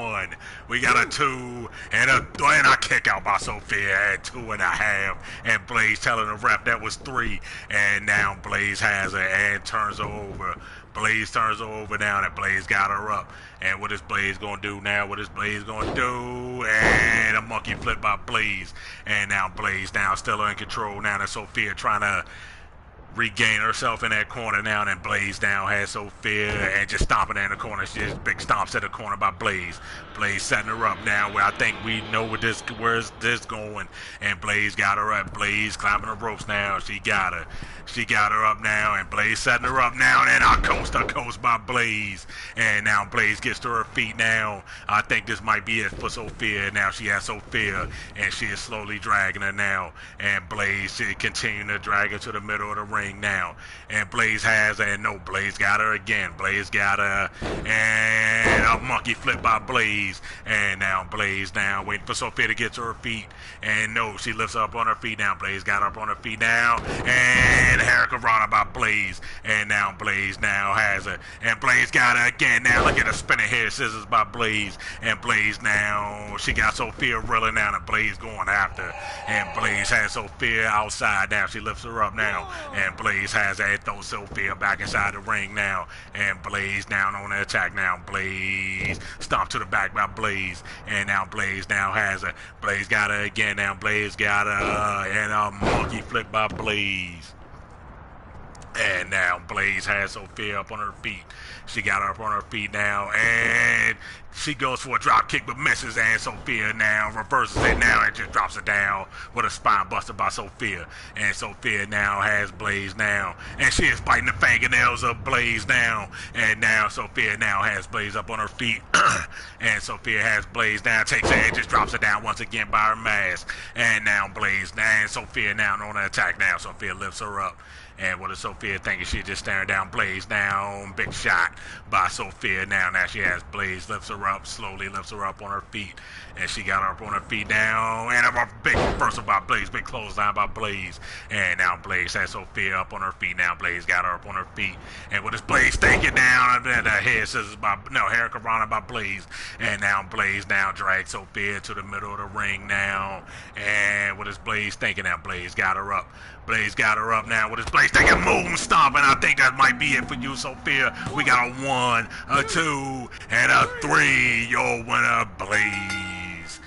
We got a 2 and a kick out by Sophia at 2.5. And Blaze telling the ref that was 3. And now Blaze has her and turns her over. Blaze turns her over now and Blaze got her up. And what is Blaze gonna do now? What is Blaze gonna do? And a monkey flip by Blaze. And now Blaze now still in control now. And Sophia trying to regain herself in that corner now, and Blaze now has Sophia and just stomping her in the corner. She just big stomps at the corner by Blaze. Blaze setting her up now where I think we know where's this going. And Blaze got her up. Blaze climbing the ropes now. She got her. She got her up now, and Blaze setting her up now, and then a coast to coast by Blaze. And now Blaze gets to her feet now. I think this might be it for Sophia. Now she has Sophia, and she is slowly dragging her now. And Blaze, she continuing to drag her to the middle of the ring now. And Blaze has her, and no, Blaze got her again. Blaze got her, and a monkey flip by Blaze. And now Blaze now waiting for Sophia to get to her feet. And no, she lifts up on her feet now. Blaze got up on her feet now. And Hurricanrana by Blaze. And now Blaze now has her. And Blaze got her again. Now look at the spinning hair scissors by Blaze. And Blaze now, she got Sophia reeling down, and Blaze going after her. And Blaze has Sophia outside now. She lifts her up now. And Blaze has her and throws Sophia back inside the ring now. And Blaze down on the attack now. Blaze stomped to the back by Blaze. And now Blaze now has her. Blaze got her again. Now Blaze got her. And a monkey flip by Blaze. And now Blaze has Sophia up on her feet. She got her up on her feet now, and she goes for a drop kick but misses, and Sophia now reverses it now and just drops it down with a spine buster by Sophia. And Sophia now has Blaze now, and she is biting the fingernails of Blaze now. And now Sophia now has Blaze up on her feet, and Sophia has Blaze now, takes it and just drops it down once again by her mask. And now Blaze and Sophia now on the attack now. Sophia lifts her up. And what is Sophia thinking? She's just staring down Blaze now. Big shot by Sophia now. Now she has Blaze, lifts her up, slowly lifts her up on her feet. And she got her up on her feet now. And a big reversal by Blaze, big clothesline by Blaze. And now Blaze has Sophia up on her feet. Now Blaze got her up on her feet. And what is Blaze thinking down? The hair scissors by, no, Hurricanrana by Blaze. And now Blaze now drags Sophia to the middle of the ring now. And what is Blaze thinking now? Blaze got her up. Blaze got her up now. What is Blaze thinking? Moon stomp, and I think that might be it for you, Sophia. We got a 1, a 2, and a 3. Your winner, Blaze.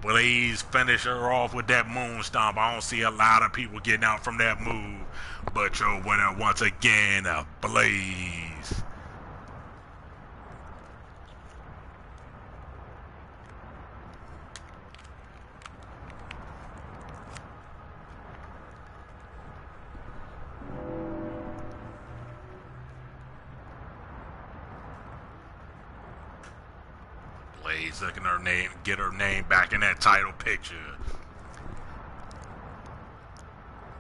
Blaze finished her off with that moon stomp. I don't see a lot of people getting out from that move. But your winner, once again, Blaze. Blaze looking her name, get her name back in that title picture.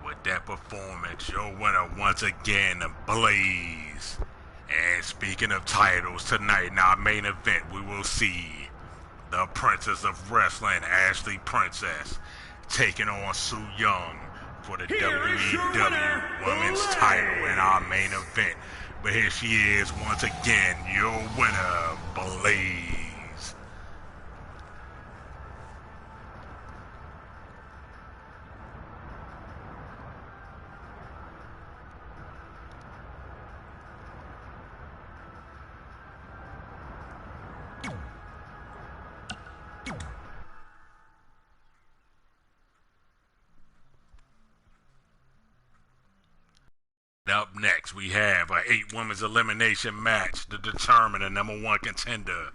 With that performance, your winner once again, Blaze. And speaking of titles, tonight in our main event, we will see the Princess of Wrestling, Ashley Princess, taking on Su Yung for the WEW Women's title in our main event. But here she is once again, your winner, Blaze. Up next, we have an 8-women's elimination match to determine the #1 contender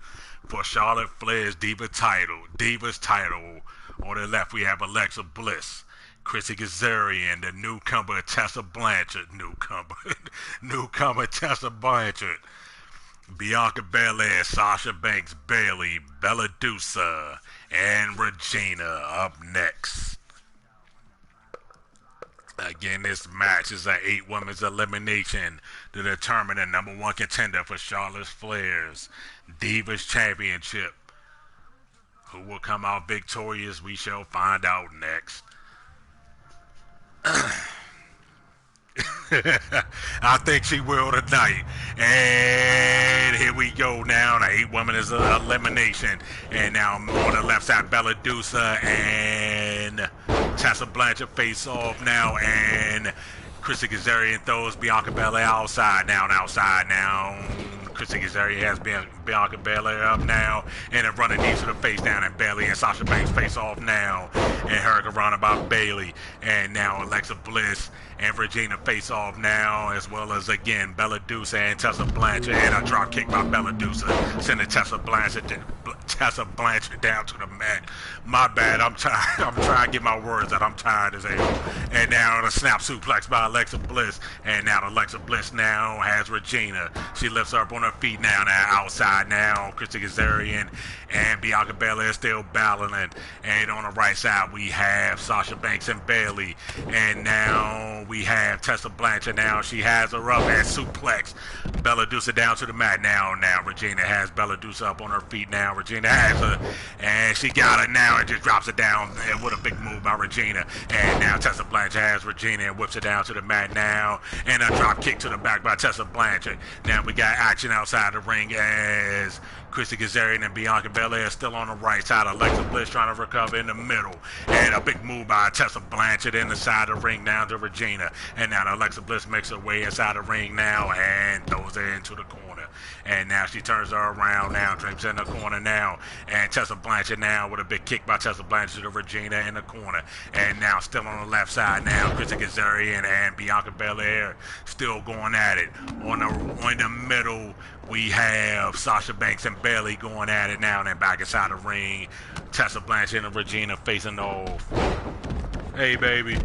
for Charlotte Flair's Divas title. On the left, we have Alexa Bliss, Chrissy Kazarian, the newcomer Tessa Blanchard, newcomer Tessa Blanchard, Bianca Belair, Sasha Banks, Bayley, Bella Dusa, and Regina up next. Again, this match is an 8-women's elimination to determine the #1 contender for Charlotte Flair's Divas Championship. Who will come out victorious, we shall find out next. I think she will tonight. And here we go now. The 8-women is an elimination. And now on the left side, Bella Dusa and Tessa Blanchard face off now. And Chrissy Kazarian throws Bianca Belair outside now. Chrissy Kazarian has Bianca Belair up now. And a running knee to the face down. And Bayley and Sasha Banks face off now. And Hurricanrana by Bayley. And now Alexa Bliss and Regina face off now, as well as again Bella Dusa and Tessa Blanchard, and a drop kick by Bella Dusa, sending Tessa Blanchard down to the mat. My bad, I'm tired. I'm trying to get my words out. I'm tired as hell. And now the snap suplex by Alexa Bliss, and now Alexa Bliss now has Regina. She lifts her up on her feet now outside now. Chrissy Kazarian and Bianca Belair still battling. And on the right side we have Sasha Banks and Bayley, and now we have Tessa Blanchard now. She has her up and suplex Bella Dusa down to the mat now. Now Regina has Bella Dusa up on her feet now. Regina has her, and she got her now and just drops it down with a big move by Regina. And now Tessa Blanchard has Regina and whips it down to the mat now. And a drop kick to the back by Tessa Blanchard. Now we got action outside the ring as Chrissy Kazarian and Bianca Belair still on the right side. Alexa Bliss trying to recover in the middle. And a big move by Tessa Blanchard in the side of the ring down to Regina. corner. And now Alexa Bliss makes her way inside the ring now and throws her into the corner. And now she turns her around now, drapes in the corner now. And Tessa Blanchard now with a big kick by Tessa Blanchard to Regina in the corner. And now still on the left side now, Chrissy Kazarian and Bianca Belair still going at it. On the middle, we have Sasha Banks and Bayley going at it now. And then back inside the ring, Tessa Blanchard and Regina facing off. Hey, baby.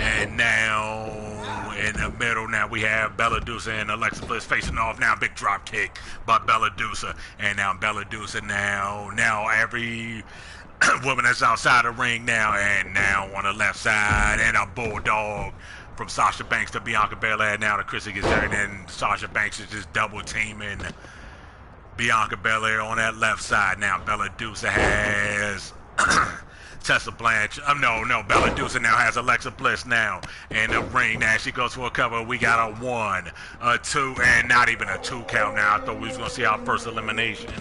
And now in the middle now we have Bella Dusa and Alexa Bliss facing off now. Big drop kick by Bella Dusa. And now Bella Dusa now every woman that's outside the ring now. And now on the left side, and a bulldog from Sasha Banks to Bianca Belair now to Chrissy Kazarian. And Sasha Banks is just double teaming Bianca Belair on that left side now. Bella Dusa has Tessa Blanchard. No, Bella Dusa now has Alexa Bliss now in the ring. Now she goes for a cover. We got a 1, a 2, and not even a 2 count now. I thought we was going to see our first elimination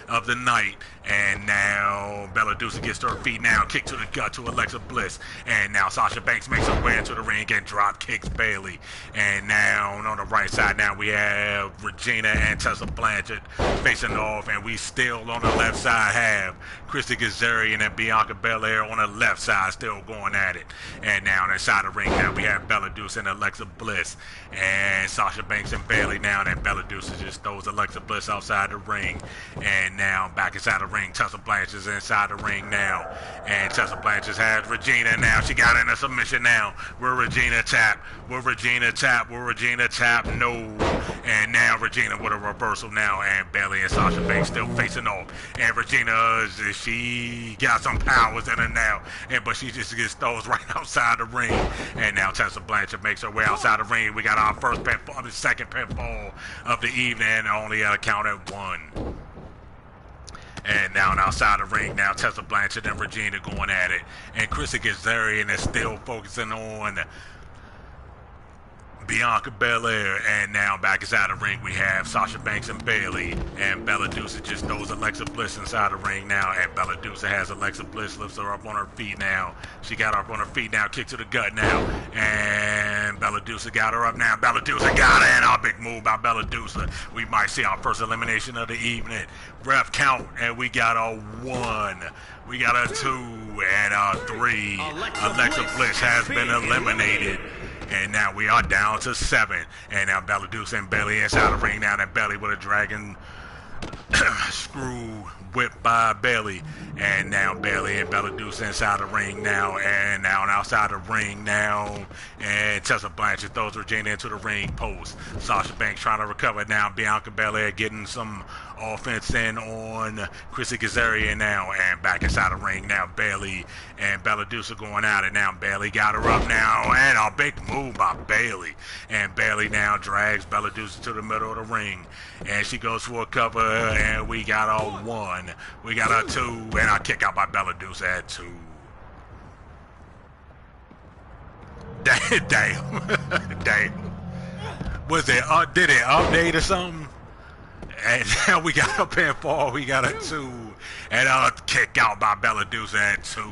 of the night. And now Bella Dusa gets to her feet now, kick to the gut to Alexa Bliss. And now Sasha Banks makes her way into the ring and drop kicks Bayley. And now on the right side now we have Regina and Tessa Blanchard facing off. And we still on the left side have Chrissy Kazarian and Bianca Belair on the left side still going at it. And now on the side of the ring now we have Bella Dusa and Alexa Bliss. And Sasha Banks and Bayley now. And Bella Dusa just throws Alexa Bliss outside the ring. And now back inside the ring, Tessa Blanchard is inside the ring now. And Tessa Blanchard has Regina now. She got in a submission now. Will Regina tap? Will Regina tap? Will Regina tap? No. And now Regina with a reversal now. And Bayley and Sasha Banks still facing off. And Regina, she got some powers in her now. But she just gets throws right outside the ring. And now Tessa Blanchard makes her way outside the ring. We got our first pinfall, the second pinfall of the evening. Only at a count at 1. And now outside the ring now, Tessa Blanchard and Regina going at it. And Chrissy Kazarian is still focusing on Bianca Belair. And now back inside the ring we have Sasha Banks and Bayley. And Bella Dusa just throws Alexa Bliss inside the ring now. And Bella Dusa has Alexa Bliss, lifts her up on her feet now. She got her up on her feet now, kick to the gut now. And Bella Dusa got her up now. Bella Dusa got her, and a big move by Bella Dusa. We might see our first elimination of the evening. Ref count, and we got a 1, we got a 2, and a 3. Alexa Bliss has been eliminated. And now we are down to 7. And now Bella Dusa and Bayley inside the ring now. And Bayley with a dragon screw whip by Bayley. And now Bayley and Bella Dusa inside the ring now. And now outside the ring now. And Tessa Blanchard throws Regina into the ring post. Sasha Banks trying to recover now. Bianca Belair getting some offense in on Chrissy Kazarian now. And back inside the ring now. Bayley and Bella Dusa going at it now. Bayley got her up now. And a big move by Bayley. And Bayley now drags Bella Dusa to the middle of the ring. And she goes for a cover. And we got a 1. We got a 2. And a kick out by Bella Dusa at 2. Damn. Damn. Was it did it update or something? And now we got a pinfall. We got a 2. And a kick out by Bella Dusa at 2.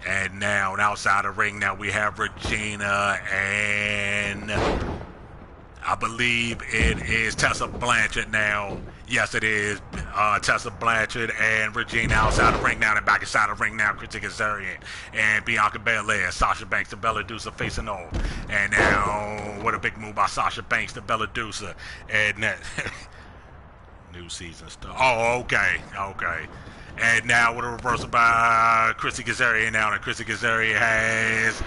And now outside the ring now we have Regina and I believe it is Tessa Blanchard now. Yes, it is Tessa Blanchard and Regina outside the ring now. And back inside the ring now, Chrissy Kazarian and Bianca Belair. Sasha Banks and Bella Dusa facing off. And now, what a big move by Sasha Banks to Bella Dusa. And that new season stuff. Oh, okay. And now with a reversal by Chrissy Kazarian now. And Chrissy Kazarian has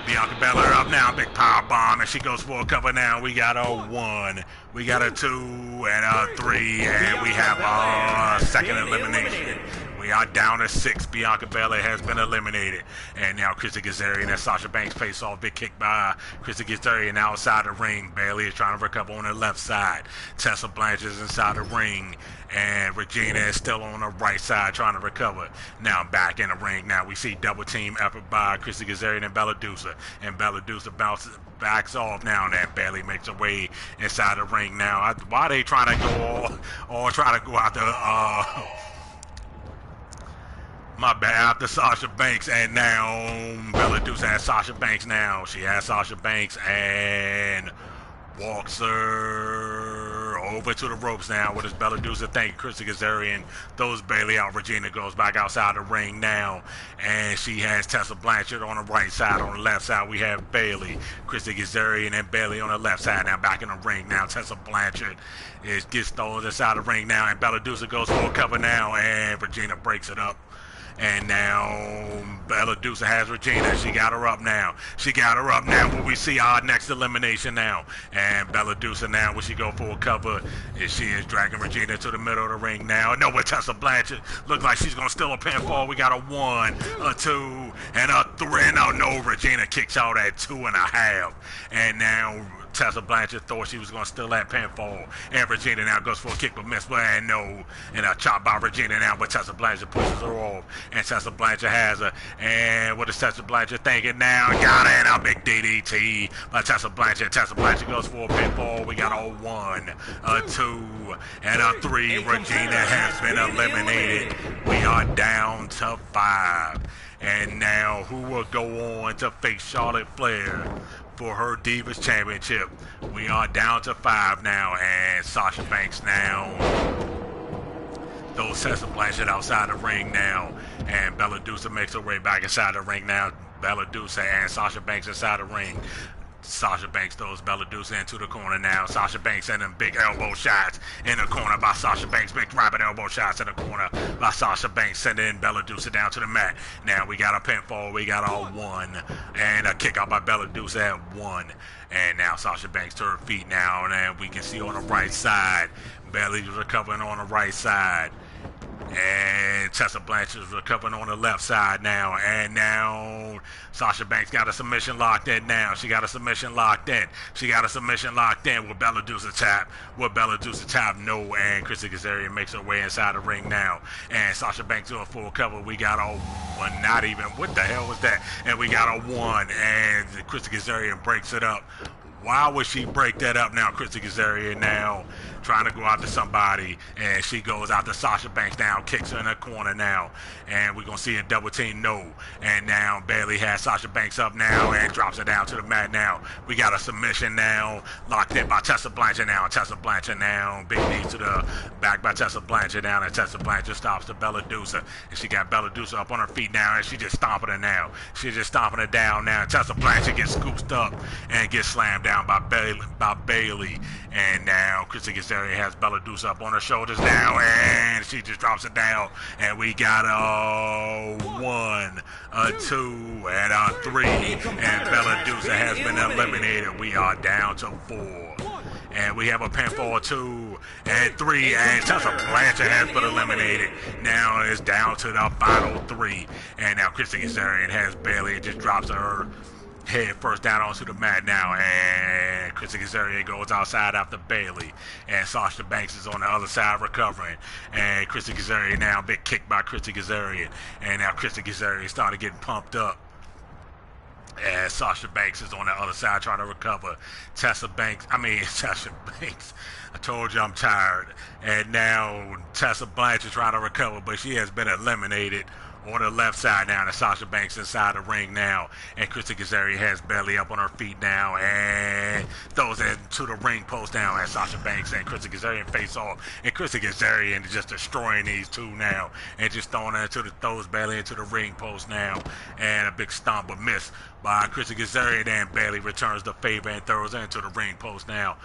Bianca Belair up now, big power bomb, and she goes for a cover now. We got a 1, we got a 2, and a 3, and we have our second elimination. We are down to 6. Bianca Belair has been eliminated. And now Christy Kazarian and Sasha Banks face off. Big kick by Christy Kazarian outside the ring. Bayley is trying to recover on the left side. Tessa Blanchard is inside the ring. And Regina is still on the right side trying to recover. Now back in the ring. Now we see double team effort by Christy Kazarian and Bella Dusa. And Bella Dusa backs off now, and then Bayley makes her way inside the ring now. Why are they trying to go all trying to go out the my bad, after Sasha Banks, and now Bella Dusa has Sasha Banks now. She has Sasha Banks and walks her over to the ropes now. What does Bella Dusa think? Christy Kazarian throws Bayley out. Regina goes back outside the ring now, and she has Tessa Blanchard on the right side. On the left side, we have Bayley, Christy Kazarian, and Bayley on the left side. Now back in the ring now. Tessa Blanchard gets thrown inside the ring now, and Bella Dusa goes for a cover now, and Regina breaks it up. And now Bella Dusa has Regina. She got her up now. She got her up now. Will we see our next elimination now? And Bella Dusa now, will she go for a cover? She is dragging Regina to the middle of the ring now. No, with Tessa Blanchard. Looks like she's going to steal a pinfall. We got a 1, a 2, and a 3. No, Regina kicks out at 2.5. And now Tessa Blanchard thought she was going to steal that pinfall. And Regina now goes for a kick, but missed. And no. And a chop by Regina now, but Tessa Blanchard pushes her off. And Tessa Blanchard has her. And what is Tessa Blanchard thinking now? Got it. A big DDT by Tessa Blanchard. Tessa Blanchard goes for a pinfall. We got a 1, a 2, and a 3. Regina has been eliminated. We are down to 5. And now who will go on to face Charlotte Flair for her Divas Championship? We are down to 5 now, and Sasha Banks now throws Tessa Blanchard outside the ring now, and Bella Dusa makes her way back inside the ring now. Bella Dusa and Sasha Banks inside the ring. Sasha Banks throws Bella Dusa into the corner now. Sasha Banks sending big elbow shots in the corner by Sasha Banks. Big rapid elbow shots in the corner by Sasha Banks, sending Bella Dusa down to the mat. Now we got a pinfall. We got a 1 and a kick out by Bella Dusa at 1. And now Sasha Banks to her feet now, and we can see on the right side, Bayley's recovering on the right side. And Tessa Blanchard is recovering on the left side now. And now Sasha Banks got a submission locked in now. She got a submission locked in. She got a submission locked in. Will Bella Dusa tap? Will Bella Dusa tap? No. And Christy Kazarian makes her way inside the ring now. And Sasha Banks doing full cover. We got a 1. Not even. What the hell was that? And we got a 1. And Christy Kazarian breaks it up. Why would she break that up now? Christy Kazarian now trying to go out to somebody, and she goes out to Sasha Banks now, kicks her in the corner now, and we're going to see a double team. No. And now Bayley has Sasha Banks up now and drops her down to the mat now. We got a submission now, locked in by Tessa Blanchard now. Tessa Blanchard now, big knee to the back by Tessa Blanchard now, and Tessa Blanchard stops to Bella Dusa, and she got Bella Dusa up on her feet now, and she just stomping her now. She's just stomping her down now. Tessa Blanchard gets scooped up and gets slammed down by Bayley. And now Christy Kazarian has Bella Dusa up on her shoulders now, and she just drops it down. And we got a 1, a 2, and a 3. And Bella Dusa has been eliminated. We are down to 4. And we have a pinfall 2 and 3, and Tessa Blanchard has been eliminated. Now it's down to the final 3. And now Christy Kazarian has Bayley and just drops her head first down onto the mat now, and Christy Kazarian goes outside after Bayley, and Sasha Banks is on the other side recovering, and Christy Kazarian now, big kick by Christy Kazarian, and now Christy Kazarian started getting pumped up, and Sasha Banks is on the other side trying to recover. Sasha Banks, I told you I'm tired, and now Tessa Blanchard trying to recover, but she has been eliminated on the left side now, and Sasha Banks inside the ring now, and Christy Kazarian has Bayley up on her feet now, and throws it to the ring post now, and Sasha Banks and Christy Kazarian face off, and Christy Kazarian is just destroying these two now, and just throws Bayley into the ring post now, and a big stomp but miss by Christy Kazarian, and Bayley returns the favor and throws her into the ring post now.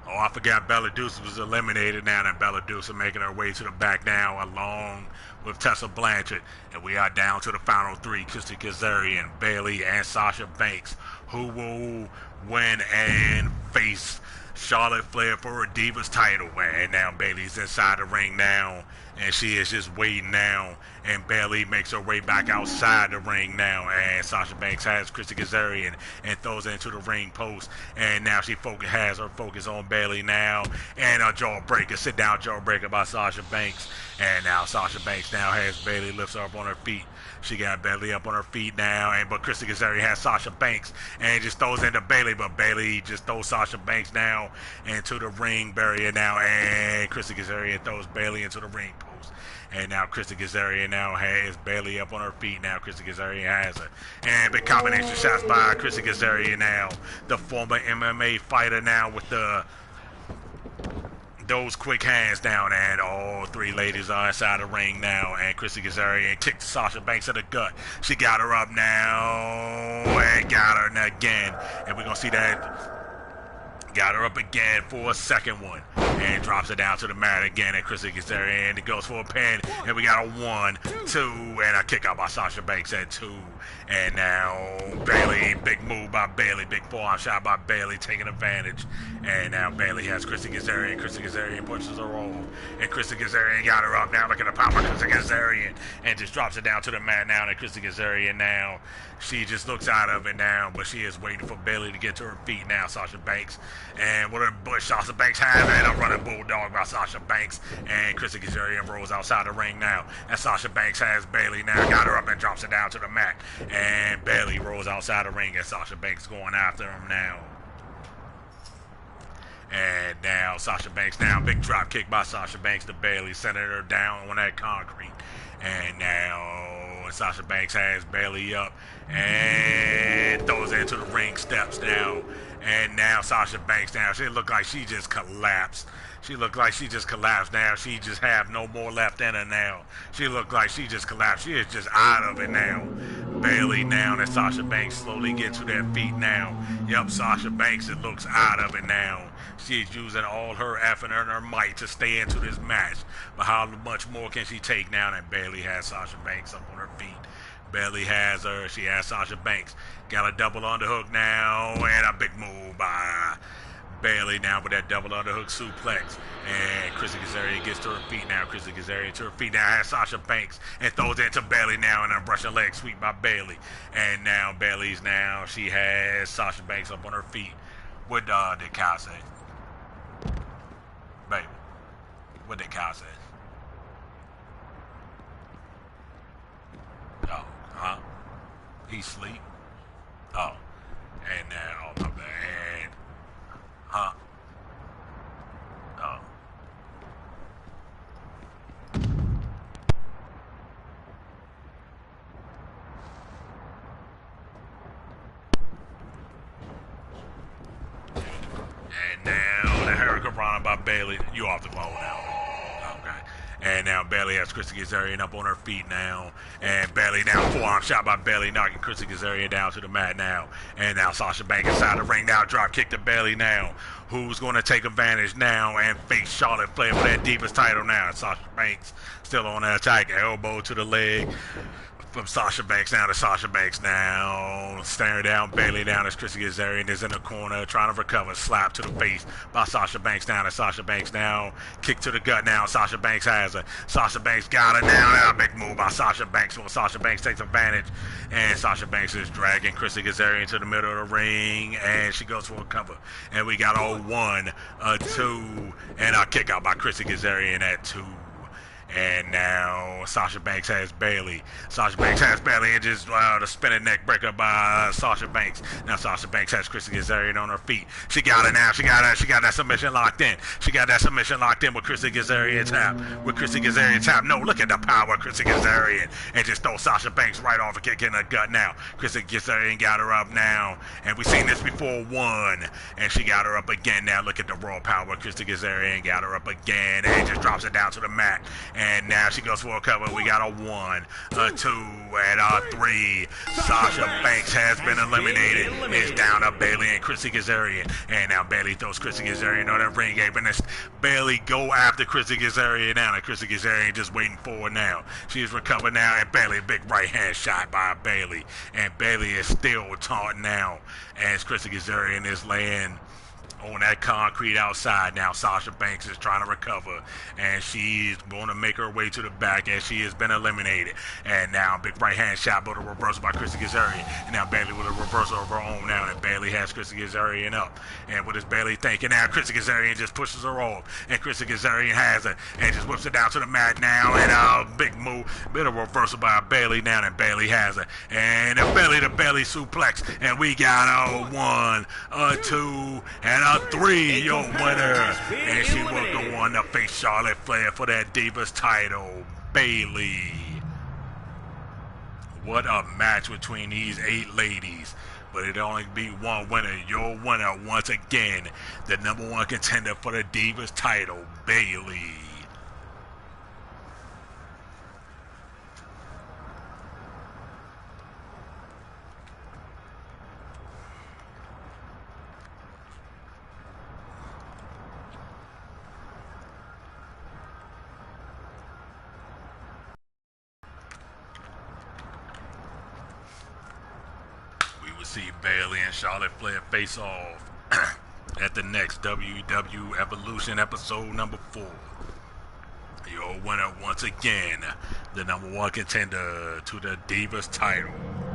Oh, I forgot Bella Dusa was eliminated now, and Bella Dusa making her way to the back now, along with Tessa Blanchard. And we are down to the final 3, Christy Kazarian, Bayley, and Sasha Banks, who will win and face Charlotte Flair for her Divas title. And now Bayley's inside the ring now, and she is just waiting now. And Bayley makes her way back outside the ring now, and Sasha Banks has Christy Kazarian and throws it into the ring post. And now she has her focus on Bayley now, and a jawbreaker, sit down jawbreaker by Sasha Banks. And now Sasha Banks now has Bayley, lifts her up on her feet. She got Bayley up on her feet now, but Christy Kazarian has Sasha Banks and just throws into Bayley, but Bayley just throws Sasha Banks now into the ring barrier now, and Christy Kazarian throws Bayley into the ring post. And now Christy Kazarian now has Bayley up on her feet now. Christy Kazarian has her. And big combination shots by Christy Kazarian now, the former MMA fighter now with those quick hands down, and all three ladies are inside the ring now, and Christy Kazarian kicked Sasha Banks in the gut. She got her up now and got her again, and we're gonna see that. Got her up again for a second one, and drops her down to the mat again, and Christy Kazarian goes for a pin, and we got a 1, 2, and a kick out by Sasha Banks at 2. And now Bayley, big move by Bayley, big forearm shot by Bayley, taking advantage. And now Bayley has Christy Kazarian. Christy Kazarian pushes her off, and Christy Kazarian got her up now. Look at the power of Christy Kazarian, and just drops her down to the mat now. And Christy Kazarian now, she just looks out of it now, but she is waiting for Bayley to get to her feet now. Sasha Banks, and what a bush Sasha Banks has, and a running bulldog by Sasha Banks, and Christy Kazarian rolls outside the ring now, and Sasha Banks has Bayley now, got her up and drops her down to the mat, and Bayley rolls outside the ring, and Sasha Banks going after him now. And now Sasha Banks now, big drop kick by Sasha Banks to Bayley, sending her down on that concrete. And now Sasha Banks has Bayley up and throws her into the ring steps now. And now Sasha Banks now, she looked like she just collapsed. She looked like she just collapsed now. She just have no more left in her now. She looked like she just collapsed. She is just out of it now. Bayley now, and Sasha Banks slowly gets to their feet now. Yep, Sasha Banks, it looks out of it now. She's using all her effort and her might to stay into this match. But how much more can she take now that Bayley has Sasha Banks up on her feet? Bayley has her. She has Sasha Banks. Got a double underhook now, and a big move by Bayley now with that double underhook suplex. And Christy Kazarian gets to her feet now. Christy Kazarian to her feet now, has Sasha Banks and throws it into Bayley now, and a brushing leg sweep by Bayley. And now Bayley's now, she has Sasha Banks up on her feet. What did Kyle say? Baby, what did Kyle say? Oh, huh? He sleep? Oh. And now, oh my bad. Huh? Oh. And now the Hurricane Rana by Bayley. You off the phone now. Okay. And now Bayley has Christy Kazarian up on her feet now. And Bayley now, forearm shot by Bayley, knocking Christy Kazarian down to the mat now. And now Sasha Banks inside the ring now, drop kick to Bayley now. Who's going to take advantage now and face Charlotte Flair for that Divas title now? Sasha Banks still on that attack, elbow to the leg. From Sasha Banks now to Sasha Banks now. Staring down Bayley down as Christy Kazarian is in the corner trying to recover. Slap to the face by Sasha Banks down to Sasha Banks now. Kick to the gut now. Sasha Banks has her. Sasha Banks got her now. Now a big move by Sasha Banks. Well, Sasha Banks takes advantage. And Sasha Banks is dragging Christy Kazarian to the middle of the ring. And she goes for a cover. And we got a 1, a 2, and a kick out by Christy Kazarian at 2. And now Sasha Banks has Bayley. Sasha Banks has Bayley, and just the spinning neck breaker by Sasha Banks. Now Sasha Banks has Christy Kazarian on her feet. She got it now. She got that submission locked in. She got that submission locked in with Christy Kazarian tap. No, look at the power of Christy Kazarian. And just throw Sasha Banks right off a kick in the gut now. Christy Kazarian got her up now. And we've seen this before, 1. And she got her up again now. Look at the raw power of Christy Kazarian. Got her up again. And just drops it down to the mat. And now she goes for a recover. We got a 1, a 2, and a 3. Sasha Banks has been eliminated. It's down to Bayley and Chrissy Kazarian. And now Bayley throws Chrissy Kazarian on that ring apron. Bayley go after Chrissy Kazarian now. And Chrissy Kazarian just waiting for her now. She's recovered now. And Bayley, big right hand shot by Bayley. And Bayley is still taunting now as Chrissy Kazarian is laying on that concrete outside. Now Sasha Banks is trying to recover, and she's going to make her way to the back as she has been eliminated. And now big right hand shot, but a reversal by Chrissy Kazarian. And now Bayley with a reversal of her own now, and Bayley has Chrissy Kazarian up. And what is Bayley thinking now? Chrissy Kazarian just pushes her off, and Chrissy Kazarian has her and just whips her down to the mat now. And a big move, bit of reversal by Bayley now, and Bayley has her. And a Bayley to Bayley suplex, and we got a 1, a 2, and a 3, your winner. And she will go on to face Charlotte Flair for that Divas title, Bayley. What a match between these 8 ladies. But it only be one winner. Your winner once again, the #1 contender for the Divas title, Bayley. See Bayley and Charlotte Flair face off at the next WEW Evolution episode number 4. Your winner once again, the #1 contender to the Divas title,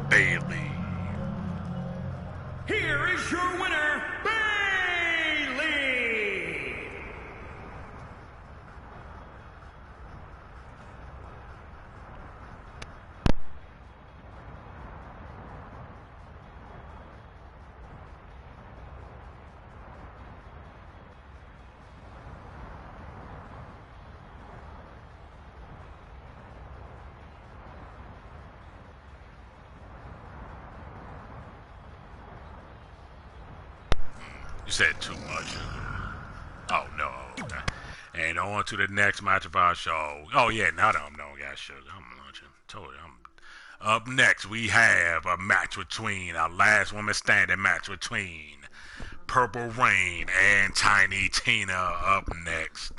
Bayley. Here is your winner, Bayley! You said too much. Oh, no. And on to the next match of our show. Oh, yeah, now that I'm done, got sugar. I'm launching. Told you, Up next, we have a match between, a last woman standing match between Purple Rain and Tiny Tina up next.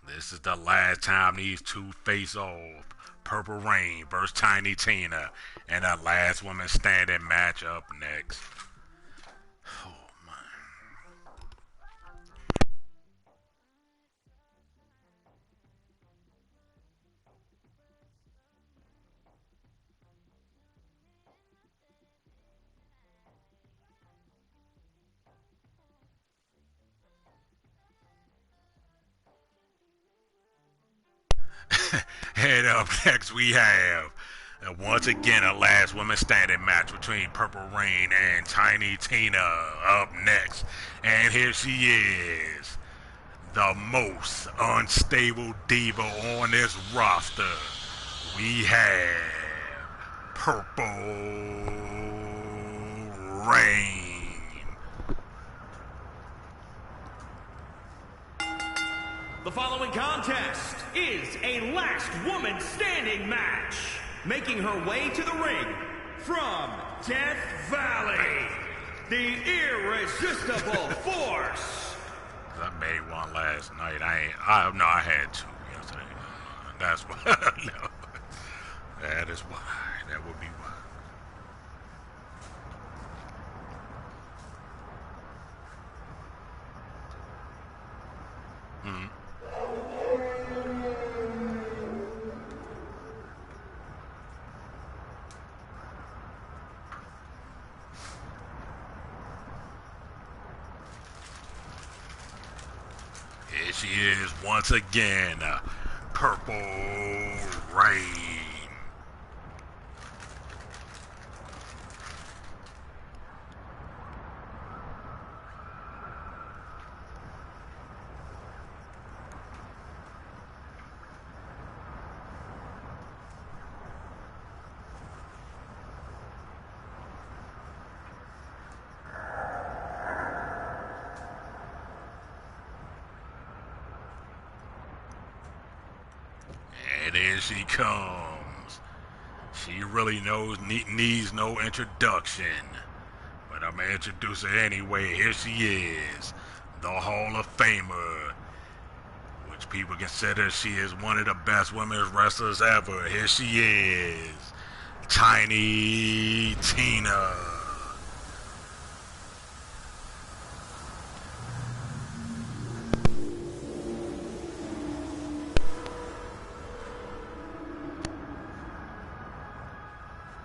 This is the last time these two face off. Purple Rain versus Tiny Tina, and a last woman standing match up next. Oh my. And up next we have once again a last woman standing match between Purple Rain and Tiny Tina up next. And here she is, the most unstable diva on this roster. We have Purple Rain. The following contest is a last woman standing match. Making her way to the ring from Death Valley, the irresistible force. I made one last night. I had two yesterday. That's why. No. That is why. That would be why. Here she is once again, Purple Rain. And here she comes. She really needs no introduction. But I'm going to introduce her anyway. Here she is. The Hall of Famer. Which people consider she is one of the best women's wrestlers ever. Here she is. Tiny Tina.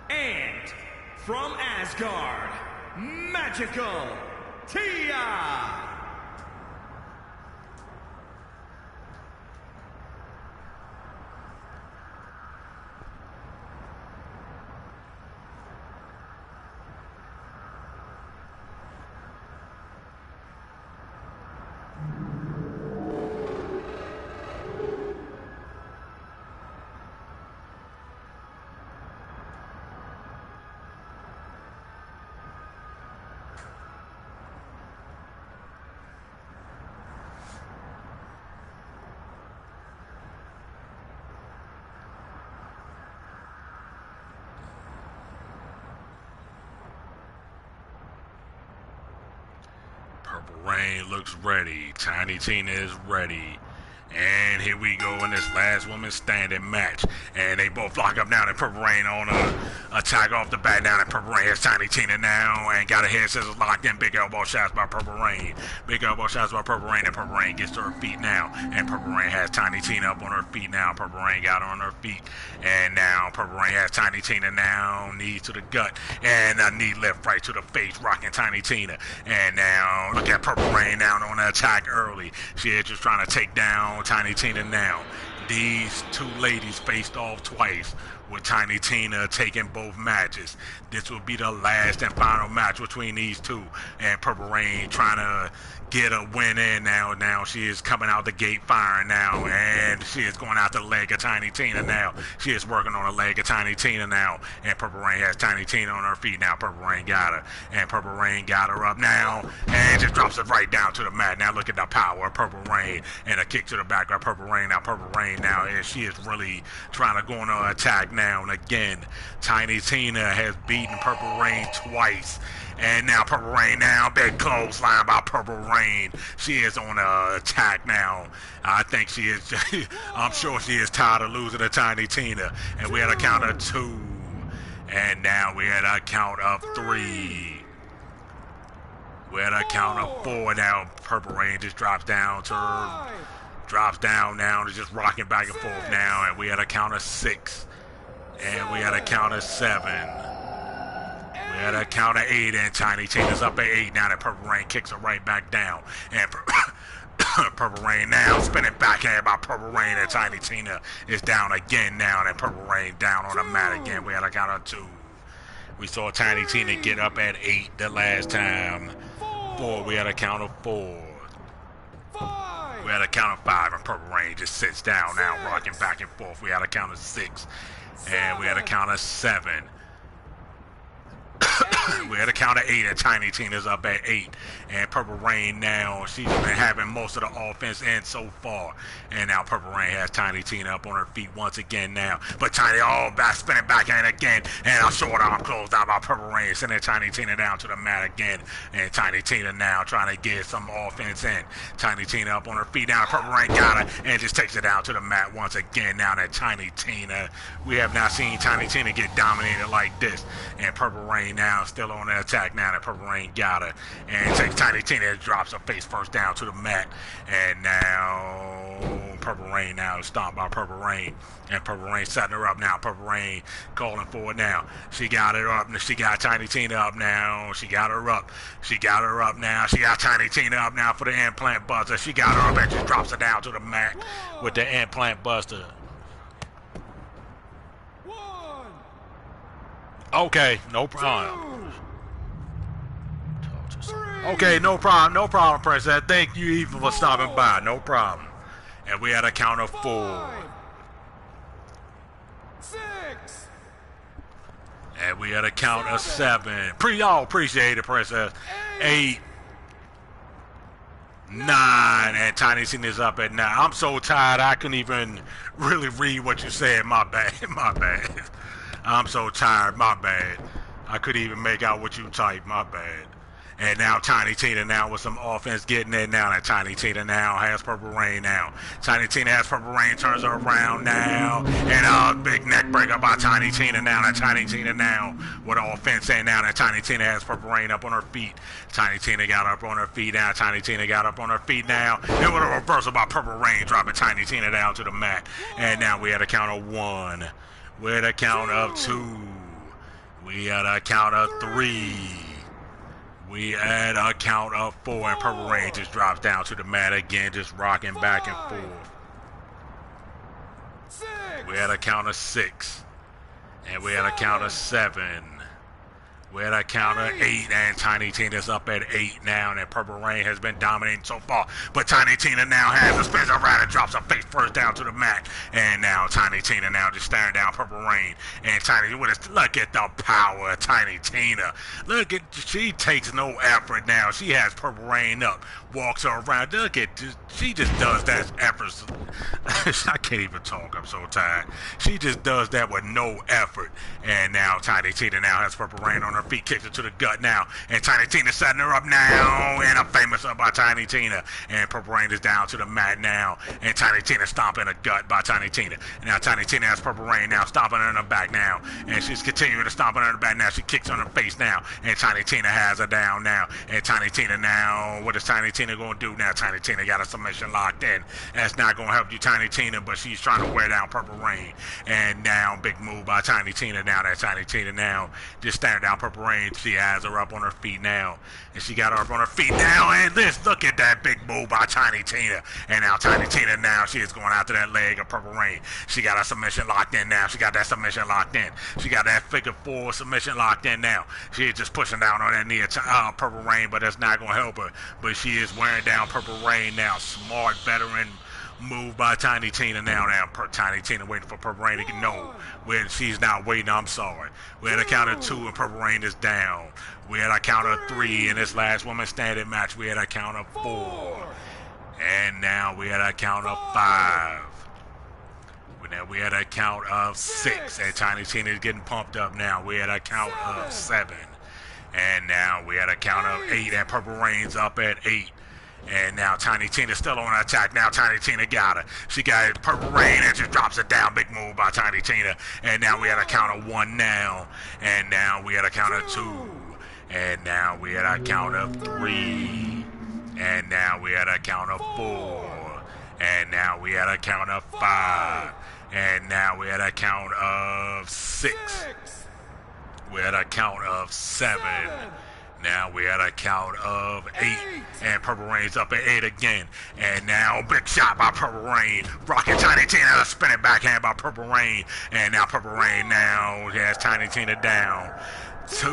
And from Asgard, Magical Tia! Purple Rain looks ready. Tiny Tina is ready. And here we go in this last woman standing match. And they both lock up now. And Purple Rain on a attack off the bat now. And Purple Rain has Tiny Tina now. And got her head scissors locked in. Big elbow shots by Purple Rain. Big elbow shots by Purple Rain. And Purple Rain gets to her feet now. And Purple Rain has Tiny Tina up on her feet now. Purple Rain got her on her feet. And now Purple Rain has Tiny Tina now. Knee to the gut. And a knee lift right to the face. Rocking Tiny Tina. And now look at Purple Rain now on the attack early. She is just trying to take down Tiny Tina now. These two ladies faced off twice, with Tiny Tina taking both matches. This will be the last and final match between these two, and Purple Rain trying to get a win in now. Now she is coming out the gate firing now, and she is going out the leg of Tiny Tina now. She is working on the leg of Tiny Tina now, and Purple Rain has Tiny Tina on her feet now. Purple Rain got her, and Purple Rain got her up now, and just drops it right down to the mat. Now look at the power of Purple Rain, and a kick to the back of Purple Rain. Now Purple Rain now, and she is really trying to go on an attack now. And again, Tiny Tina has beaten Purple Rain twice. And now Purple Rain now, big clothesline by Purple Rain. She is on an attack now. I think she is, I'm sure she is tired of losing to Tiny Tina. And we had a count of 2. And now we had a count of 3. We had a count of 4 now. Purple Rain just drops down to her, drops down now and is just rocking back and forth now. And we had a count of 6. And we had a count of 7. We had a count of 8, and Tiny Tina's up at 8 now. That Purple Rain kicks her right back down. And Purple Rain now spinning backhand by Purple Rain, and Tiny Tina is down again now. And Purple Rain down on the mat again. We had a count of 2. We saw Tiny Tina get up at 8 the last time. 4. We had a count of 4. We had a count of 5, and Purple Rain just sits down now, rocking back and forth. We had a count of 6, and we had a count of 7. We had a count of 8, and Tiny Tina's up at 8. And Purple Rain now, she's been having most of the offense in so far. And now Purple Rain has Tiny Tina up on her feet once again now. But Tiny, spinning backhand again. And a short arm closed out by Purple Rain, sending Tiny Tina down to the mat again. And Tiny Tina now trying to get some offense in. Tiny Tina up on her feet now. Purple Rain got her and just takes it down to the mat once again. Now that Tiny Tina, we have not seen Tiny Tina get dominated like this. And Purple Rain now still on the attack now. That Purple Rain got her and takes Tiny Tina and drops her face first down to the mat. And now Purple Rain now is stomped by Purple Rain. And Purple Rain setting her up now. Purple Rain calling for it now. She got her up. She got Tiny Tina up now. She got her up. She got her up now. She got Tiny Tina up now for the implant buster. She got her up and just drops her down to the mat with the implant buster. Okay, no problem. Okay, no problem, Princess. Thank you even for stopping by, no problem. And we had a count of 4. 6. And we had a count of 7. Y'all appreciate it, Princess. 8. 9, and Tiny Tina's up at 9. I'm so tired I couldn't even really read what you said. My bad, my bad. I'm so tired, my bad. I couldn't even make out what you typed, my bad. And now Tiny Tina now with some offense getting it now. And Tiny Tina now has Purple Rain now. Tiny Tina has Purple Rain, turns her around now. And a big neck breaker by Tiny Tina now. And Tiny Tina now with offense and now. And Tiny Tina has Purple Rain up on her feet. Tiny Tina got up on her feet now. Tiny Tina got up on her feet now. And with a reversal by Purple Rain, dropping Tiny Tina down to the mat. And now we had a count of 1. We had a count of 2. We had a count of 3. We had a count of 4, and Purple Rain just drops down to the mat again, just rocking back and forth. We had a count of 6, and we had a count of 7. We had a count of 8, and Tiny Tina's up at 8 now, and Purple Rain has been dominating so far. But Tiny Tina now has a spins around and drops her face first down to the mat. And now Tiny Tina now just staring down Purple Rain. And Tiny, look at the power of Tiny Tina. Look at, she takes no effort now. She has Purple Rain up, walks her around. Look at, she just does that effort. I can't even talk, I'm so tired. She just does that with no effort. And now Tiny Tina now has Purple Rain on her feet, kicks her to the gut now, and Tiny Tina setting her up now, and a famous up by Tiny Tina, and Purple Rain is down to the mat now, and Tiny Tina stomping the gut by Tiny Tina. Now Tiny Tina has Purple Rain now, stomping her in the back now, and she's continuing to stomp her in the back now. She kicks on her face now, and Tiny Tina has her down now, and Tiny Tina now, what is Tiny Tina going to do now? Tiny Tina got a submission locked in. That's not going to help you, Tiny Tina, but she's trying to wear down Purple Rain, and now big move by Tiny Tina now. That Tiny Tina now just staring down Purple Rain. She has her up on her feet now, and she got her up on her feet now, and look at that big move by Tiny Tina. And now Tiny Tina now, she is going after that leg of Purple Rain. She got her submission locked in now. She got that submission locked in. She got that figure 4 submission locked in now. She is just pushing down on that knee of Purple Rain, but that's not going to help her. But she is wearing down Purple Rain now. Smart veteran move by Tiny Tina now. Tiny Tina waiting for Purple Rain to get no. When she's not waiting, I'm sorry. We had a count of 2 and Purple Rain is down. We had a count of 3 in this last woman standing match. We had a count of 4. And now we had a count of 5. Now we had a count of 6. And Tiny Tina is getting pumped up now. We had a count of 7. And now we had a count of 8. And Purple Rain's up at 8. And now Tiny Tina still on attack. Now Tiny Tina got her. She got Purple Rain and just drops it down. Big move by Tiny Tina. And now we had a count of 1 now. And now we had a count of 2. And now we had a count of 3. And now we had a count of 4. And now we had a count of 5. And now we had a count of 6. We had a count of 7. Now we had a count of 8, and Purple Rain's up at 8 again. And now big shot by Purple Rain, rocking Tiny Tina, spinning backhand by Purple Rain. And now Purple Rain now has Tiny Tina down 2.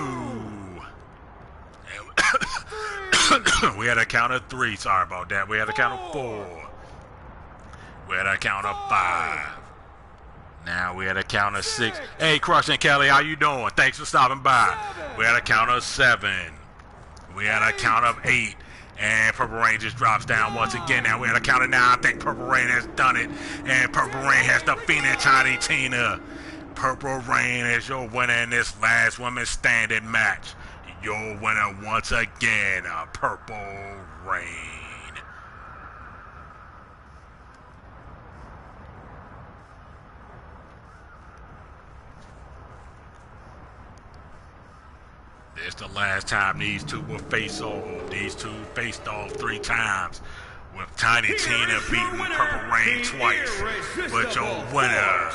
We had a count of 3, sorry about that. We had a count of 4. We had a count of 5. Now we had a count of 6. Hey, Crushing Kelly, how you doing? Thanks for stopping by. We had a count of 7. We had a count of 8. And Purple Rain just drops down once again. Now we had a count of 9. I think Purple Rain has done it. And Purple Rain has defeated Tiny Tina. Purple Rain is your winner in this last women's standing match. Your winner once again, Purple Rain. It's the last time these two will face off. These two faced off 3 times, with Tiny Tina beating Purple Rain twice. But your winner,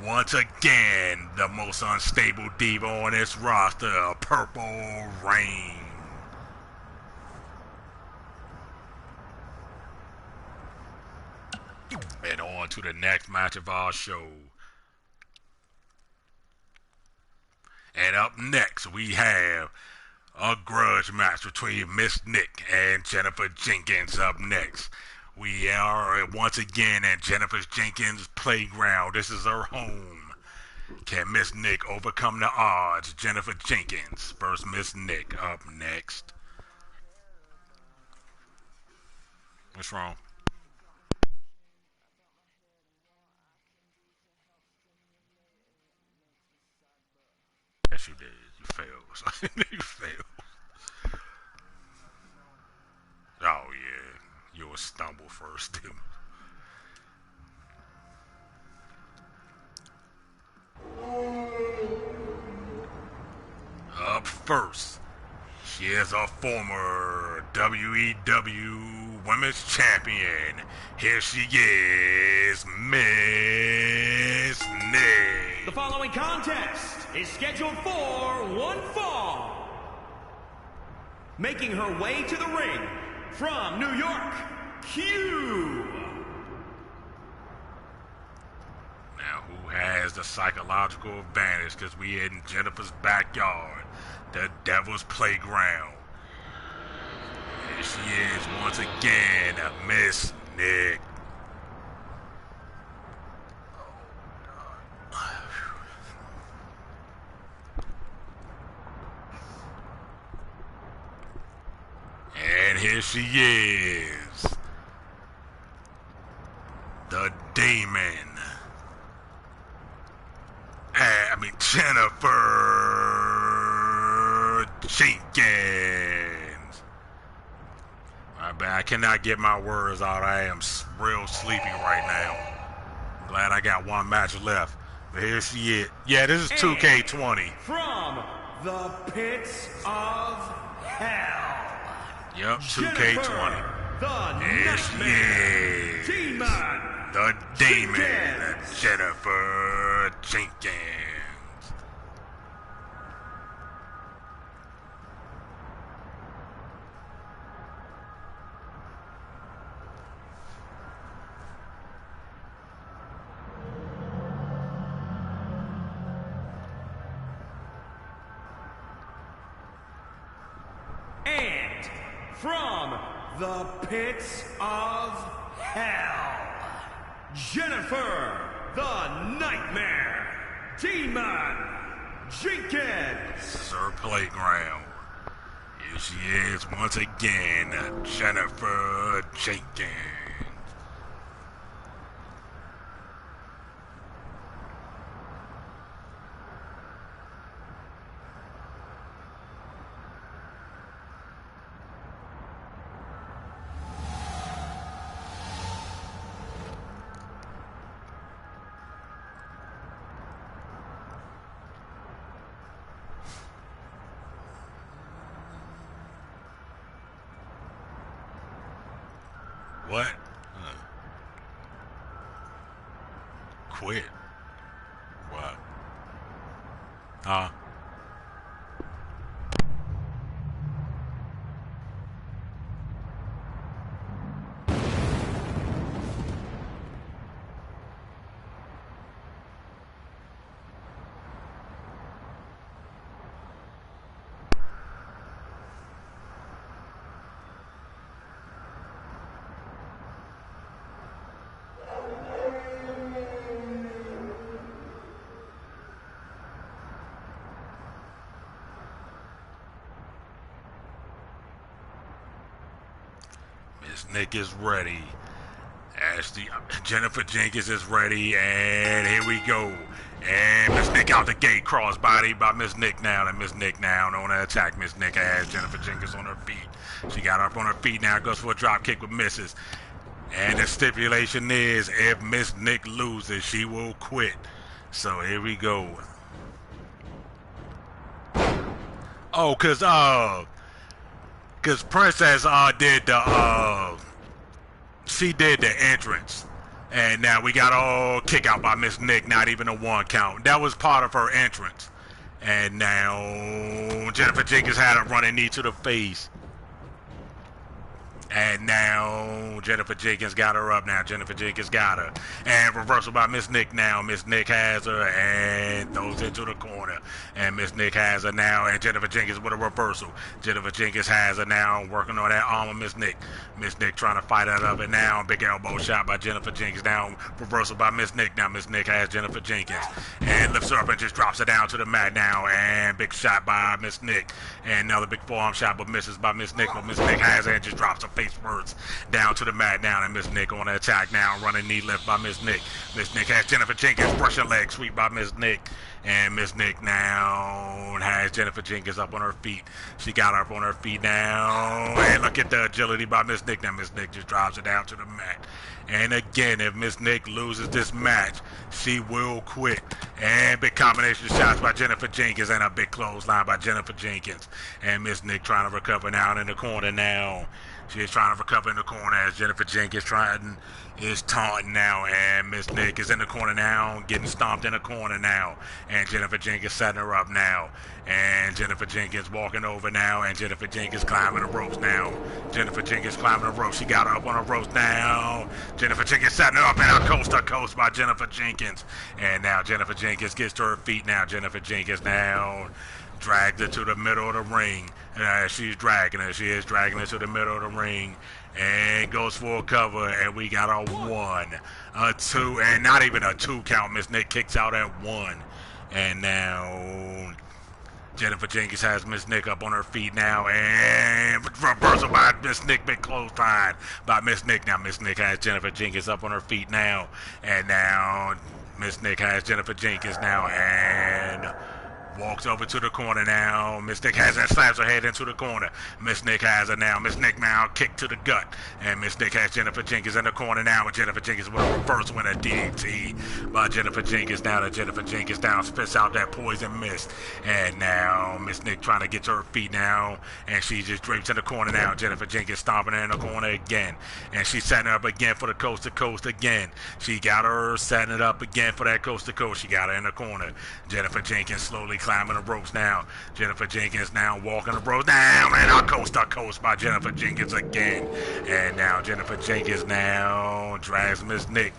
once again, the most unstable diva on this roster, Purple Rain. And on to the next match of our show. And up next, we have a grudge match between Miss Nick and Jennifer Jenkins up next. We are once again at Jennifer Jenkins' playground. This is her home. Can Miss Nick overcome the odds? Jennifer Jenkins versus Miss Nick up next. What's wrong? Yes, you did. You failed. You failed. Oh, yeah. You'll stumble first. Up first, she is a former WEW Women's Champion. Here she is, Miss Nick. The following contest is scheduled for one fall. Making her way to the ring from New York, Q. Now, who has the psychological advantage? Because we in Jennifer's backyard, the Devil's Playground. Here she is once again, Miss Nick. And here she is, the Demon. Jennifer Jenkins. My bad, I cannot get my words out. I am real sleepy right now. I'm glad I got one match left. But here she is. Yeah, this is 2K20. From the pits of hell. Yep, 2K20. Here she is. Demon. The Demon, Jennifer Jenkins. And from the pits of hell, Jennifer the Nightmare Demon Jenkins. This is her playground. Here she is once again, Jennifer Jenkins. What? Quit. What? Huh? Miss Nick is ready. Jennifer Jenkins is ready, and here we go. And Miss Nick out the gate, crossbody by Miss Nick now. And Miss Nick now on the attack. Miss Nick has Jennifer Jenkins on her feet. She got up on her feet now, goes for a drop kick with misses. And the stipulation is, if Miss Nick loses, she will quit. So here we go. Oh, cause Princess did the she did the entrance, and now we got all kick out by Miss Nick, not even a one count. That was part of her entrance, and now Jennifer Jenkins had a running knee to the face. And now Jennifer Jenkins got her up now. Jennifer Jenkins got her. And reversal by Miss Nick now. Miss Nick has her and throws into the corner. And Miss Nick has her now. And Jennifer Jenkins with a reversal. Jennifer Jenkins has her now. Working on that arm of Miss Nick. Miss Nick trying to fight out of it now. Big elbow shot by Jennifer Jenkins now. Reversal by Miss Nick. Now Miss Nick has Jennifer Jenkins. And lifts her up and just drops her down to the mat now. And big shot by Miss Nick. And another big forearm shot but misses by Miss Nick. But Miss Nick has her and just drops her face first down to the mat now, and Miss Nick on the attack now, running knee lift by Miss Nick. Miss Nick has Jennifer Jenkins, brushing leg sweep by Miss Nick. And Miss Nick now has Jennifer Jenkins up on her feet. She got her up on her feet now. And look at the agility by Miss Nick. Now Miss Nick just drives it down to the mat. And again, if Miss Nick loses this match, she will quit. And big combination shots by Jennifer Jenkins and a big clothesline by Jennifer Jenkins. And Miss Nick trying to recover now in the corner now. She is trying to recover in the corner as Jennifer Jenkins is taunting now, and Miss Nick is in the corner now, getting stomped in the corner now, and Jennifer Jenkins setting her up now, and Jennifer Jenkins walking over now, and Jennifer Jenkins climbing the ropes now. Jennifer Jenkins climbing the ropes. She got her up on the ropes now. Jennifer Jenkins setting her up, and a coast to coast by Jennifer Jenkins, and now Jennifer Jenkins gets to her feet now. Jennifer Jenkins now dragged her to the middle of the ring. She's dragging her. She is dragging her to the middle of the ring. And goes for a cover. And we got a 1, a 2, and not even a 2 count. Miss Nick kicks out at 1. And now Jennifer Jenkins has Miss Nick up on her feet now. And reversal by Miss Nick. Big clothesline by Miss Nick. Now Miss Nick has Jennifer Jenkins up on her feet now. And now Miss Nick has Jennifer Jenkins now. And walks over to the corner now. Miss Nick has that, slaps her head into the corner. Miss Nick has her now. Miss Nick now kick to the gut. And Miss Nick has Jennifer Jenkins in the corner now. And Jennifer Jenkins with a reverse win, a DDT by Jennifer Jenkins now. And Jennifer Jenkins down spits out that poison mist. And now Miss Nick trying to get to her feet now. And she just drapes in the corner now. Jennifer Jenkins stomping her in the corner again. And she's setting her up again for the coast to coast again. She got her setting it up again for that coast to coast. She got her in the corner. Jennifer Jenkins slowly climbing the ropes now. Jennifer Jenkins now walking the ropes down, and a coast to coast by Jennifer Jenkins again. And now Jennifer Jenkins now drags Miss Nick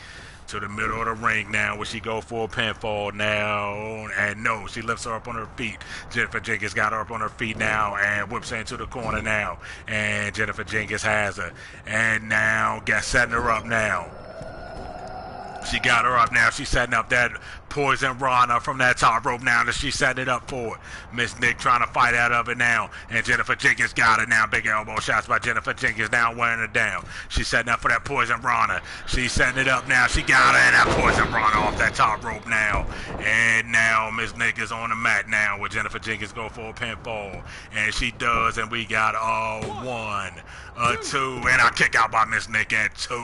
to the middle of the ring now, where she go for a pinfall now. And no, she lifts her up on her feet. Jennifer Jenkins got her up on her feet now and whips her into the corner now. And Jennifer Jenkins has her. And now setting her up now. She got her up now. She's setting up that poison Rana from that top rope now that she's setting it up for it. Miss Nick trying to fight out of it now. And Jennifer Jenkins got it now. Big elbow shots by Jennifer Jenkins now, wearing her down. She's setting up for that poison Rana. She's setting it up now. She got her, and that poison Rana off that top rope now. And now Miss Nick is on the mat now, where Jennifer Jenkins go for a pinfall. And she does, and we got a 1, a 2, and a kick out by Miss Nick at 2.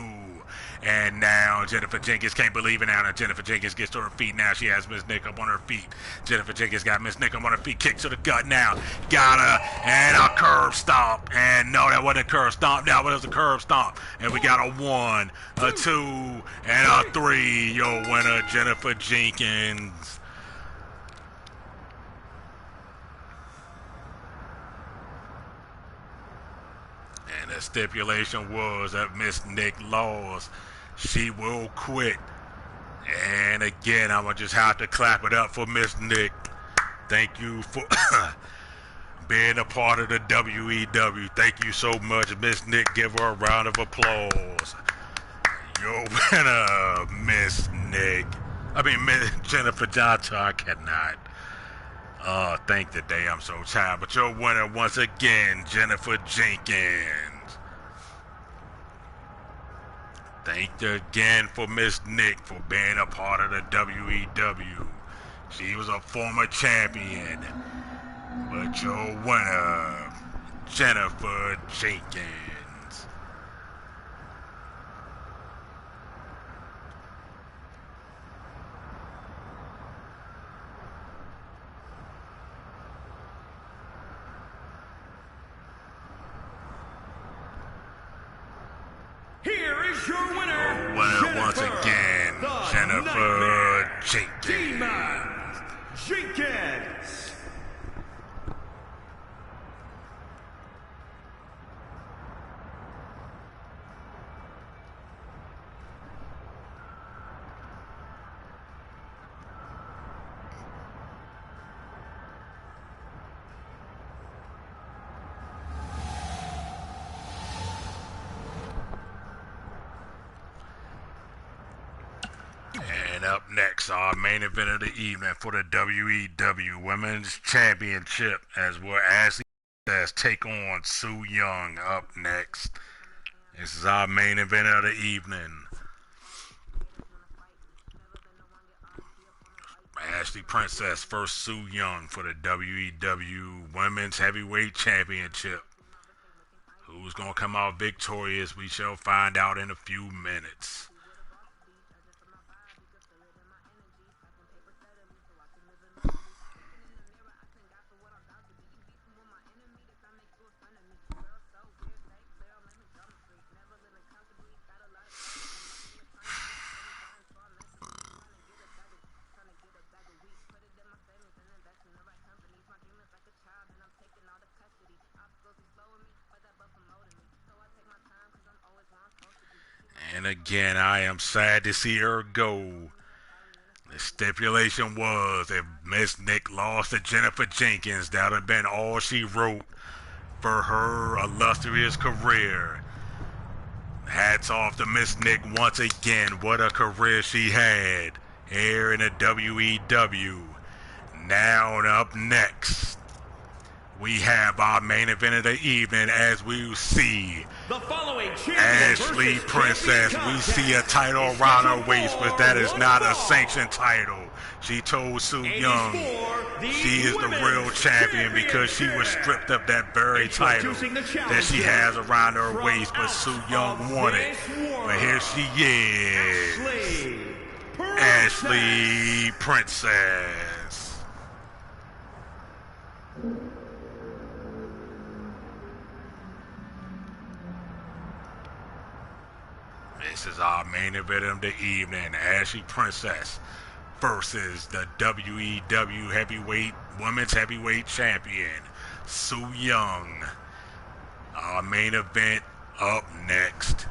And now Jennifer Jenkins can't believe it now. That Jennifer Jenkins gets to her feet now. She has Miss Nick up on her feet. Jennifer Jenkins got Miss Nick up on her feet. Kick to the gut now. Got her. And a curb stomp. And no, that wasn't a curb stomp. Now it was a curb stomp. And we got a 1, a 2, and a 3. Your winner, Jennifer Jenkins. And the stipulation was that Miss Nick lost. She will quit. And again, I'm going to just have to clap it up for Miss Nick. Thank you for being a part of the WEW. Thank you so much, Miss Nick. Give her a round of applause. Your winner, Miss Nick. Miss Jennifer Johnson. I cannot. Thank the day I'm so tired. But your winner once again, Jennifer Jenkins. Thank you again for Miss Nick for being a part of the WEW. She was a former champion. But your winner, Jennifer Jenkins. Here is your winner, Once again, Jennifer Jenkins. Jenkins. And up next, our main event of the evening for the WEW Women's Championship, as we're Ashley says take on Sue Young up next. This is our main event of the evening. Ashley Princess versus Su Yung for the WEW Women's Heavyweight Championship. Who's going to come out victorious? We shall find out in a few minutes. And again, I am sad to see her go. The stipulation was if Miss Nick lost to Jennifer Jenkins, that would have been all she wrote for her illustrious career. Hats off to Miss Nick once again. What a career she had here in the WEW. Now up next, we have our main event of the evening as we see the following Ashley Princess. We see a title around her waist, but that is not a sanctioned title. She told Su Yung she is the real champion because she was stripped of that very title that she has around her waist, but Su Yung won it. But here she is, Ashley Princess. This is our main event of the evening. Ashley Princess versus the WEW Women's Heavyweight Champion, Su Yung. Our main event up next.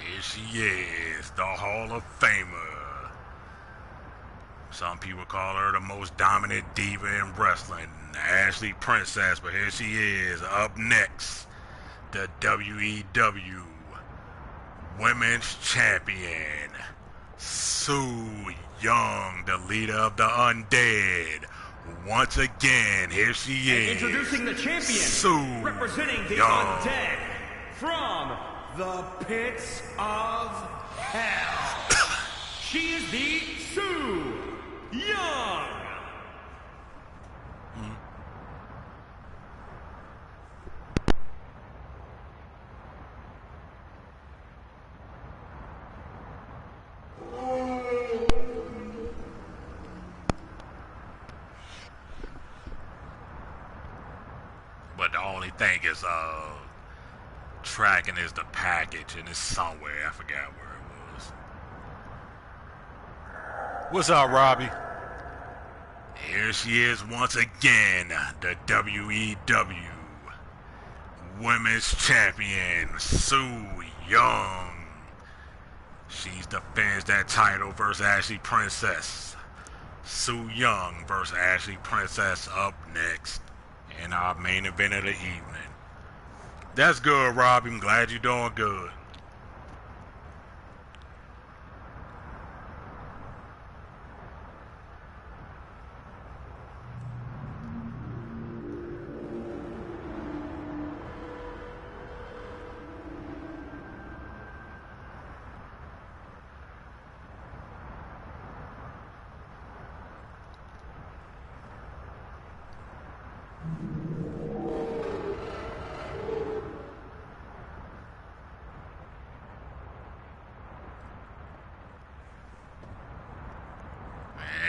Here she is, the Hall of Famer. Some people call her the most dominant diva in wrestling, Ashley Princess, but here she is, up next, the WEW Women's Champion, Su Yung, the leader of the Undead. Once again, here she is, introducing the champion, Su representing the Yung. Undead, from the pits of hell. She is the Su Yung. But the only thing is, tracking is the package, and it's somewhere. I forgot where it was. What's up, Robbie? Here she is once again, the WEW Women's Champion, Su Yung. She defends that title versus Ashley Princess. Su Yung versus Ashley Princess up next in our main event of the evening. That's good, Rob. I'm glad you're doing good.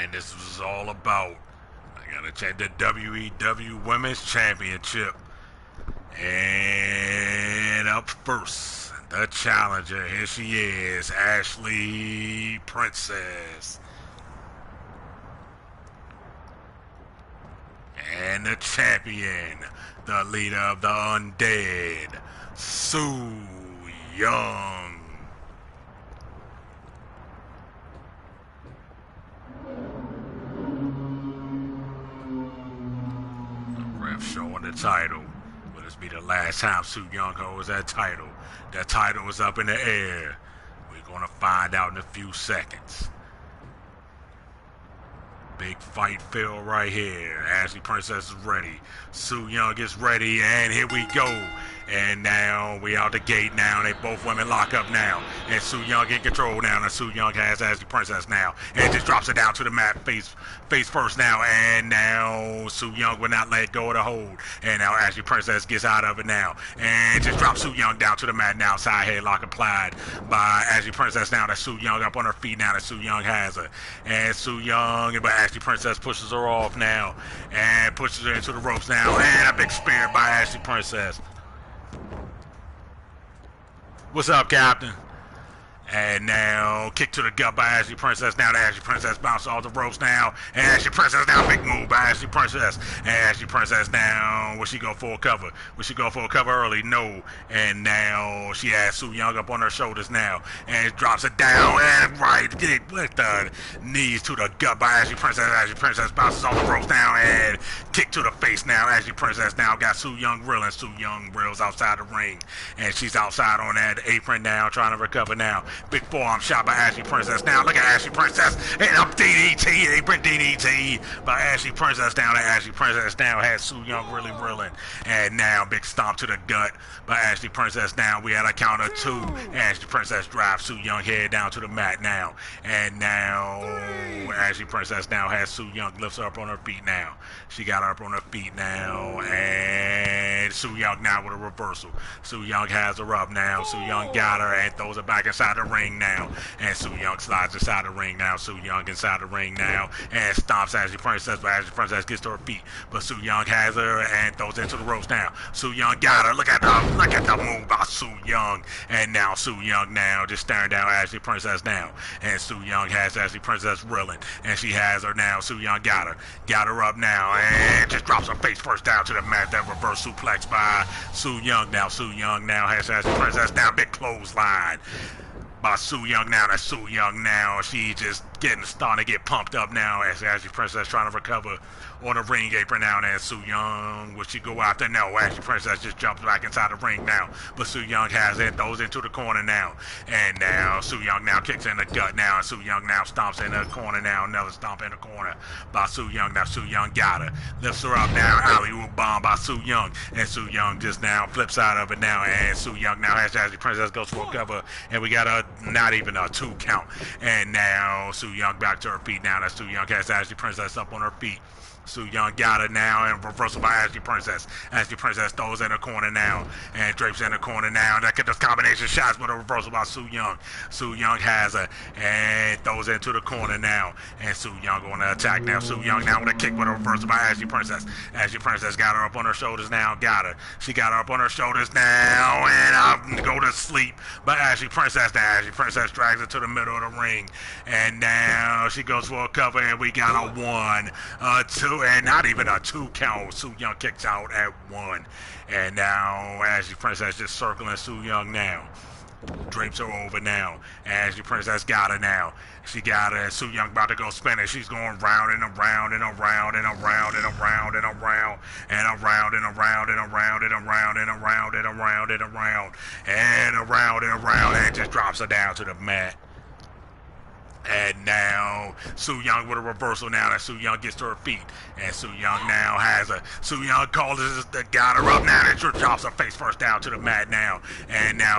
And this was all about, I gotta check the WEW Women's Championship. And up first, the challenger, here she is, Ashley Princess. and the champion, the leader of the undead, Su Yung. The ref showing the title. Will this be the last time Su Yung holds that title? That title is up in the air. We're gonna find out in a few seconds. Big fight feel right here. Ashley Princess is ready. Su Yung is ready, and here we go. And now we out the gate now. They both women lock up now. And Su Yung in control now. And Su Yung has Ashley Princess now. And just drops it down to the mat face first now. And now Su Yung will not let go of the hold. And now Ashley Princess gets out of it now. And just drops Su Yung down to the mat now. Side headlock applied by Ashley Princess now. That Su Yung up on her feet now. That Su Yung has her. And Su Yung, but Ashley Princess pushes her off now. And pushes her into the ropes now. And a big spear by Ashley Princess. What's up, Captain? And now, kick to the gut by Ashley Princess. Now the Ashley Princess bounces off the ropes now. And Ashley Princess now, big move by Ashley Princess. And Ashley Princess now, will she go for a cover? Will she go for a cover early? No. And now, she has Su Yung up on her shoulders now. And drops it down. And right, with the knees to the gut by Ashley Princess. Ashley Princess bounces off the ropes now. And kick to the face now. Ashley Princess now got Su Yung reeling. Su Yung reels outside the ring. And she's outside on that apron now, trying to recover now. Big forearm shot by Ashley Princess. Now look at Ashley Princess. And up DDT. Apron DDT by Ashley Princess down. And Ashley Princess now has Su Yung really reeling. And now big stomp to the gut by Ashley Princess now. We had a count of 2. Ashley Princess drives Su Yung head down to the mat now. And now Ashley Princess now has Su Yung lifts her up on her feet now. She got her up on her feet now. And Su Yung now with a reversal. Su Yung has her up now. Su Yung got her and throws her back inside the ring now. And Su Yung slides inside the ring now. Su Yung inside the ring now. And stomps Ashley Princess, but Ashley Princess gets to her feet. But Su Yung has her and throws into the ropes now. Su Yung got her. Look at the move by Su Yung. And now Su Yung now just staring down Ashley Princess now. And Su Yung has Ashley Princess reeling. And she has her now. Su Yung got her. Got her up now. And just drops her face first down to the mat. That reverse suplex by Su Yung now. Su Yung now has Ashley Princess down. Big clothesline by Su Yung now. That Su Yung now, she just starting to get pumped up now as Ashley Princess trying to recover on the ring apron now. And Su Yung, will she go out there? No, Ashley Princess just jumps back inside the ring now. But Su Yung has it, throws into the corner now. And now Su Yung now kicks in the gut now. And Su Yung now stomps in the corner now. Another stomp in the corner by Su Yung. Now Su Yung got her. Lifts her up now. Alley-oop bomb by Su Yung. And Su Yung just now flips out of it now. And Su Yung now has Ashley Princess goes for a cover. And we got not even a 2 count. And now Su Yung back to her feet now. That Su Yung has Ashley Princess up on her feet. Su Yung got it now, and reversal by Ashley Princess. Ashley Princess throws in the corner now, and drapes in the corner now. And that get those combination shots, but a reversal by Su Yung. Su Yung has her, and throws into the corner now. And Su Yung going to attack now. Su Yung now with a kick, with a reversal by Ashley Princess. Ashley Princess got her up on her shoulders now, got her. She got her up on her shoulders now, and I'll go to sleep by Ashley Princess. Now Ashley Princess drags her to the middle of the ring, and now she goes for a cover, and we got a 1, a 2, and not even a 2 count. Su Yung kicks out at 1. And now Ashley Princess just circling Su Yung now. Drapes her over now. Ashley Princess got her now. She got her. Su Yung about to go spinning. She's going round and around and around and around and around and around and around and around and around and around and around and around and around and around and around and just drops her down to the mat. And now Su Yung with a reversal now. That Su Yung gets to her feet. And Su Yung now has a Su Yung calls the got her up now. And drops her face first down to the mat now. And now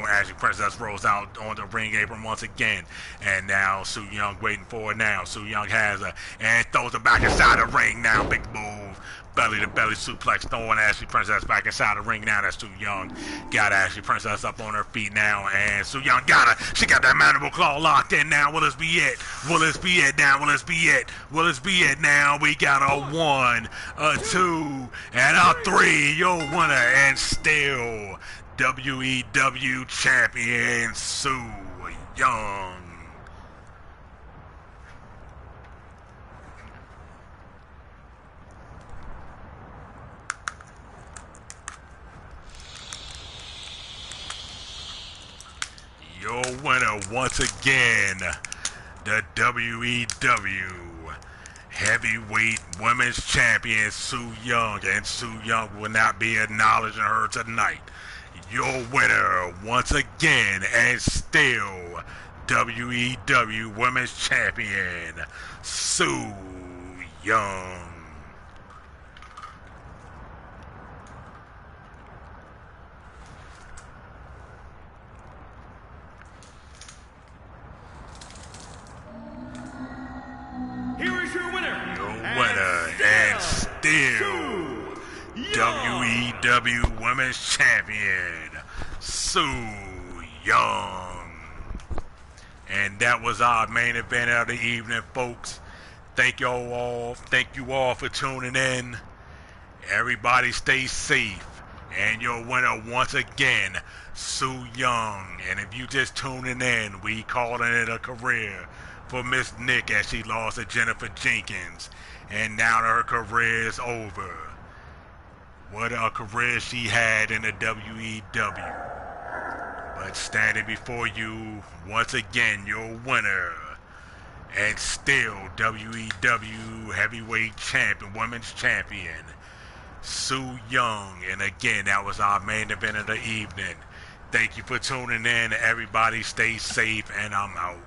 Ashley Princess rolls out on the ring apron once again. And now Su Yung waiting for her now. Su Yung has her and throws her back inside the ring now. Big move. Belly to belly suplex, throwing Ashley Princess back inside the ring now. That's Su Yung. Got Ashley Princess up on her feet now, and Su Yung got her. She got that mandible claw locked in now. Will this be it? Will this be it now? Will this be it? Will this be it now? We got a 1, a 2, and a 3. Your winner and still WEW champion Su Yung. winner once again, the WEW Heavyweight Women's Champion Su Yung, and Su Yung will not be acknowledging her tonight. Your winner once again, and still WEW Women's Champion Su Yung. Here is your winner. Your winner and still WEW Women's Champion Su Yung. And that was our main event of the evening, folks. Thank you all for tuning in. Everybody stay safe. And your winner once again, Su Yung. And if you just tuning in, we calling it a career for Miss Nick as she lost to Jennifer Jenkins. And now her career is over. What a career she had in the WEW. But standing before you, once again, your winner, and still WEW Heavyweight Champion, Women's Champion, Su Yung. And again, that was our main event of the evening. Thank you for tuning in. Everybody stay safe, and I'm out.